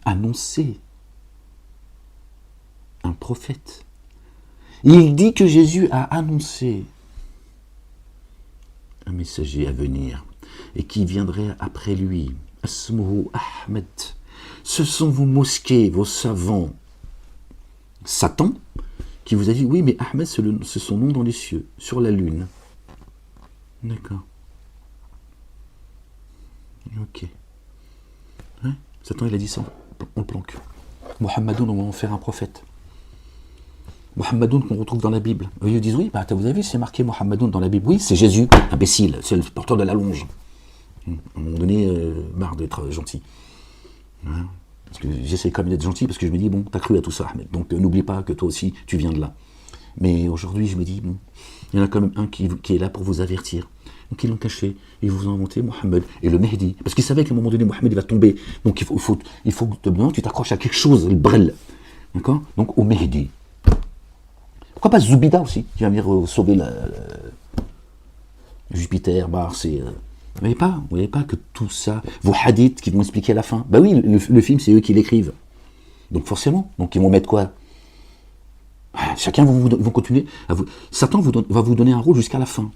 annoncé un prophète. Il dit que Jésus a annoncé un messager à venir et qui viendrait après lui. Asmuhu Ahmed. Ce sont vos mosquées, vos savants. Satan, qui vous a dit, oui, mais Ahmed, c'est son nom dans les cieux, sur la lune. D'accord. Ok. Ouais. Satan, il a dit ça, on le planque. Mohammedoun, on va en faire un prophète. Mohammedoun qu'on retrouve dans la Bible. Ils disent oui, bah, vous avez vu, c'est marqué Mohammedoun dans la Bible. Oui, c'est Jésus, imbécile, c'est le porteur de la longe. À un moment donné, marre d'être gentil. Hein, parce que j'essaie quand même d'être gentil, parce que je me dis, bon, t'as cru à tout ça, Ahmed, donc n'oublie pas que toi aussi, tu viens de là. Mais aujourd'hui, je me dis, bon, il y en a quand même un qui est là pour vous avertir. Donc ils l'ont caché, ils vous ont inventé Mohammed et le Mehdi. Parce qu'ils savaient qu'à un moment donné, Mohammed il va tomber. Donc il faut que tu t'accroches à quelque chose, le brel. D'accord? Donc au Mehdi. Pourquoi pas Zoubida aussi, qui va venir sauver Jupiter, Mars et... Vous voyez pas que tout ça, vos hadiths qui vont expliquer à la fin. Bah oui, le film, c'est eux qui l'écrivent. Donc forcément, donc ils vont mettre quoi? Chacun vont continuer. Satan va vous donner un rôle jusqu'à la fin.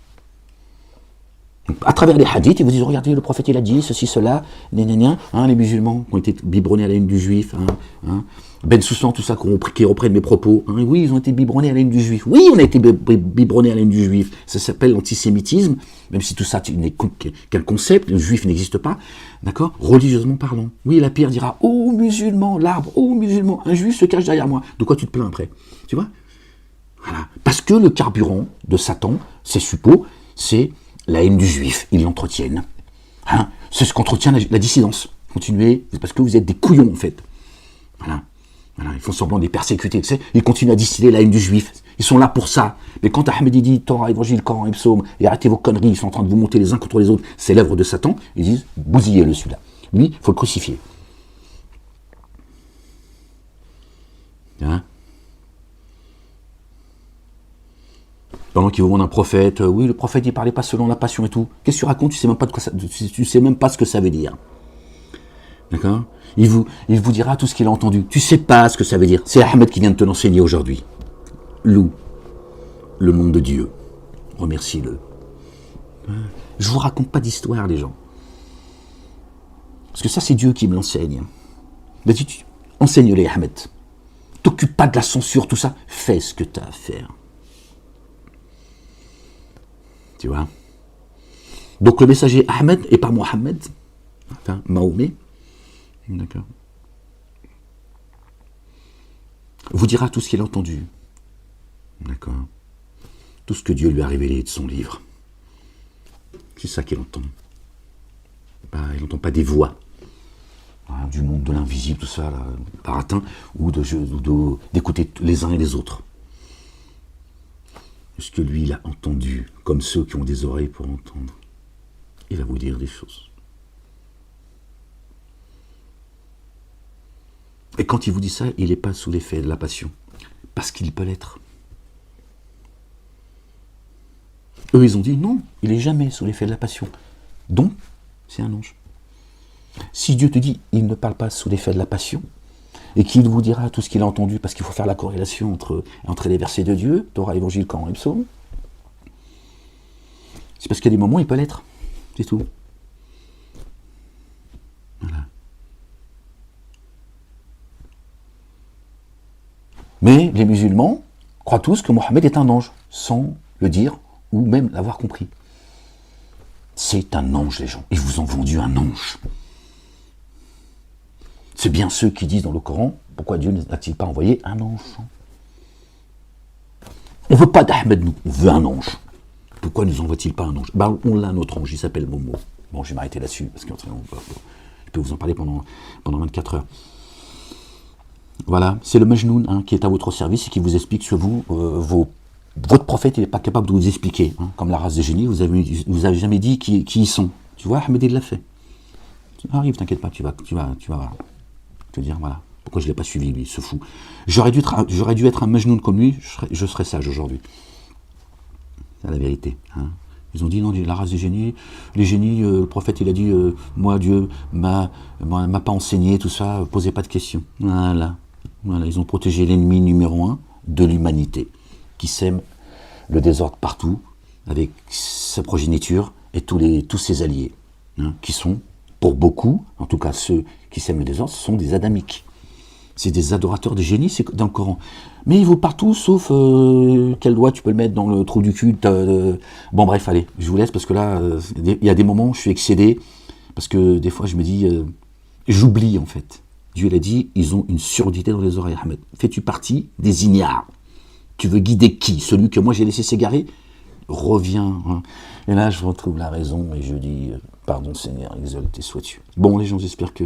Donc, à travers les hadiths, ils vous disent, regardez, le prophète il a dit ceci, cela, hein, les musulmans qui ont été biberonnés à la haine du juif, Ben Soussan, tout ça, qui reprennent mes propos, oui, ils ont été biberonnés à la haine du juif. Oui, on a été biberonnés à la haine du juif. Ça s'appelle l'antisémitisme, même si tout ça n'est qu'un concept, le juif n'existe pas, d'accord, religieusement parlant. Oui, la pierre dira, oh musulman, l'arbre, oh musulman, un juif se cache derrière moi. De quoi tu te plains après? Tu vois? Voilà. Parce que le carburant de Satan, c'est suppos, c'est la haine du juif, ils l'entretiennent. C'est ce qu'entretient la dissidence. Continuez, parce que vous êtes des couillons en fait. Voilà. Ils font semblant de les persécuter, tu sais. Ils continuent à distiller la haine du juif. Ils sont là pour ça. Mais quand Ahmed dit Torah, Évangile, Coran et Psaume, et arrêtez vos conneries, ils sont en train de vous monter les uns contre les autres, c'est l'œuvre de Satan, ils disent bousillez-le celui-là. Lui, il faut le crucifier. Pendant qu'ils vous vendent un prophète, oui, le prophète il parlait pas selon la passion et tout. Qu'est-ce que tu racontes? Tu sais même pas ce que ça veut dire. D'accord? Il vous dira tout ce qu'il a entendu. Tu sais pas ce que ça veut dire. C'est Ahmed qui vient de te l'enseigner aujourd'hui. Loue le nom de Dieu. Remercie-le. Je vous raconte pas d'histoire, les gens. Parce que ça, c'est Dieu qui me l'enseigne. Enseigne-les, Ahmed. T'occupe pas de la censure, tout ça. Fais ce que tu as à faire. Tu vois? Donc le messager Ahmed et pas Mohammed, enfin Mahomet, d'accord, vous dira tout ce qu'il a entendu, d'accord, tout ce que Dieu lui a révélé de son livre. C'est ça qu'il entend. Il n'entend pas des voix du monde de l'invisible, tout ça, là, baratin, ou d'écouter les uns et les autres. Ce que lui, il a entendu, comme ceux qui ont des oreilles pour entendre. Il va vous dire des choses. Et quand il vous dit ça, il n'est pas sous l'effet de la passion, parce qu'il peut l'être. Eux, ils ont dit non, il n'est jamais sous l'effet de la passion. Donc, c'est un ange. Si Dieu te dit, il ne parle pas sous l'effet de la passion, et qu'il vous dira tout ce qu'il a entendu, parce qu'il faut faire la corrélation entre les versets de Dieu, Torah, Évangile, Coran et Psaume, c'est parce qu'il y a des moments où il peut l'être. C'est tout. Voilà. Mais les musulmans croient tous que Mohammed est un ange, sans le dire, ou même l'avoir compris. C'est un ange, les gens. Ils vous ont vendu un ange. C'est bien ceux qui disent dans le Coran, pourquoi Dieu n'a-t-il pas envoyé un ange? On ne veut pas d'Ahmed, nous, on veut un ange. Pourquoi ne nous envoie-t-il pas un ange? On l'a, notre ange, il s'appelle Momo. Bon, je vais m'arrêter là-dessus, parce que je peux vous en parler pendant 24 heures. Voilà, c'est le Majnoun qui est à votre service et qui vous explique ce que votre prophète il n'est pas capable de vous expliquer. Comme la race des génies, vous avez jamais dit qui ils sont. Tu vois, Ahmed il l'a fait. Arrive, t'inquiète pas, tu vas voir. Te dire, voilà, pourquoi je ne l'ai pas suivi, lui, ce fou. J'aurais dû être un Majnoun comme lui, je serais sage aujourd'hui. C'est la vérité. Ils ont dit, non, la race des génies, les génies, le prophète, il a dit, moi, Dieu m'a pas enseigné, tout ça, posez pas de questions. Voilà, ils ont protégé l'ennemi numéro 1 de l'humanité, qui sème le désordre partout, avec sa progéniture et tous ses alliés, qui sont, pour beaucoup, en tout cas ceux qui sèment le désordre, sont des adamiques. C'est des adorateurs des génies, c'est dans le Coran. Mais ils vont partout, sauf quel doigt tu peux le mettre dans le trou du cul. Bon bref, allez, je vous laisse parce que là, il y a des moments où je suis excédé, Parce que des fois, je me dis, j'oublie en fait. Dieu l'a dit, ils ont une surdité dans les oreilles, Ahmed. Fais-tu partie des ignares? Tu veux guider qui? Celui que moi j'ai laissé s'égarer? Reviens. Hein. Et là, je retrouve la raison et je dis, pardon Seigneur, exalté sois-tu. Bon, les gens, j'espère que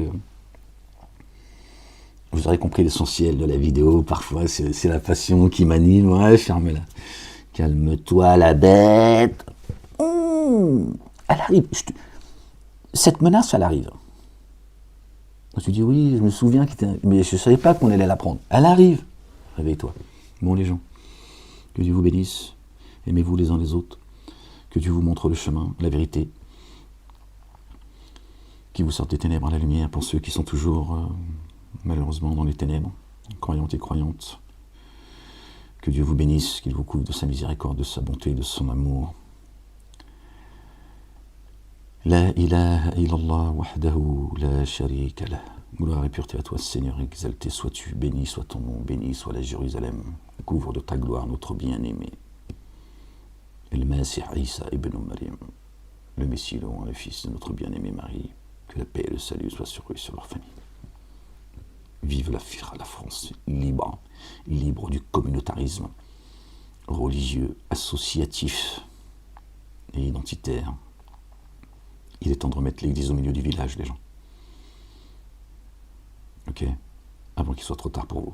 vous aurez compris l'essentiel de la vidéo. Parfois, c'est la passion qui m'anime. Ouais, ferme-la. Calme-toi, la bête. Elle arrive. Cette menace, elle arrive. Tu dis, oui, je me souviens, mais je ne savais pas qu'on allait la prendre. Elle arrive. Réveille-toi. Bon, les gens, que Dieu vous bénisse. Aimez-vous les uns les autres. Que Dieu vous montre le chemin, la vérité. Qui vous sorte des ténèbres à la lumière pour ceux qui sont toujours, malheureusement, dans les ténèbres, croyants et croyantes. Que Dieu vous bénisse, qu'il vous couvre de sa miséricorde, de sa bonté, de son amour. La ilaha illallah wahdahu la sharika lah. Gloire et pureté à toi, Seigneur, exalté sois-tu, béni soit ton nom, béni soit la Jérusalem. Couvre de ta gloire notre bien-aimé. El-Masih Isa ibn Maryam, le Messie, le fils de notre bien-aimé Marie. Que la paix et le salut soient sur eux et sur leur famille. Vive la France libre, libre du communautarisme religieux, associatif et identitaire. Il est temps de remettre l'église au milieu du village, les gens. Ok? Avant qu'il soit trop tard pour vous.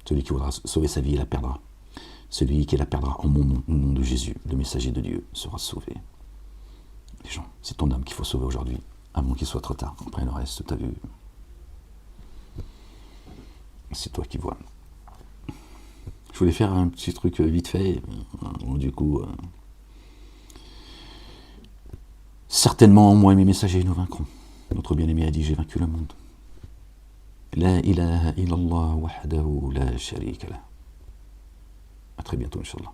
Celui qui voudra sauver sa vie, il la perdra. Celui qui la perdra en mon nom, au nom de Jésus, le messager de Dieu, sera sauvé. Les gens, c'est ton âme qu'il faut sauver aujourd'hui, avant qu'il soit trop tard. Après le reste, tu as vu. C'est toi qui vois. Je voulais faire un petit truc vite fait. Du coup, certainement, moi et mes messagers, nous vaincrons. Notre bien-aimé a dit, j'ai vaincu le monde. La ilaha illallah wahdahu la sharika lah. À très bientôt, Inch'Allah.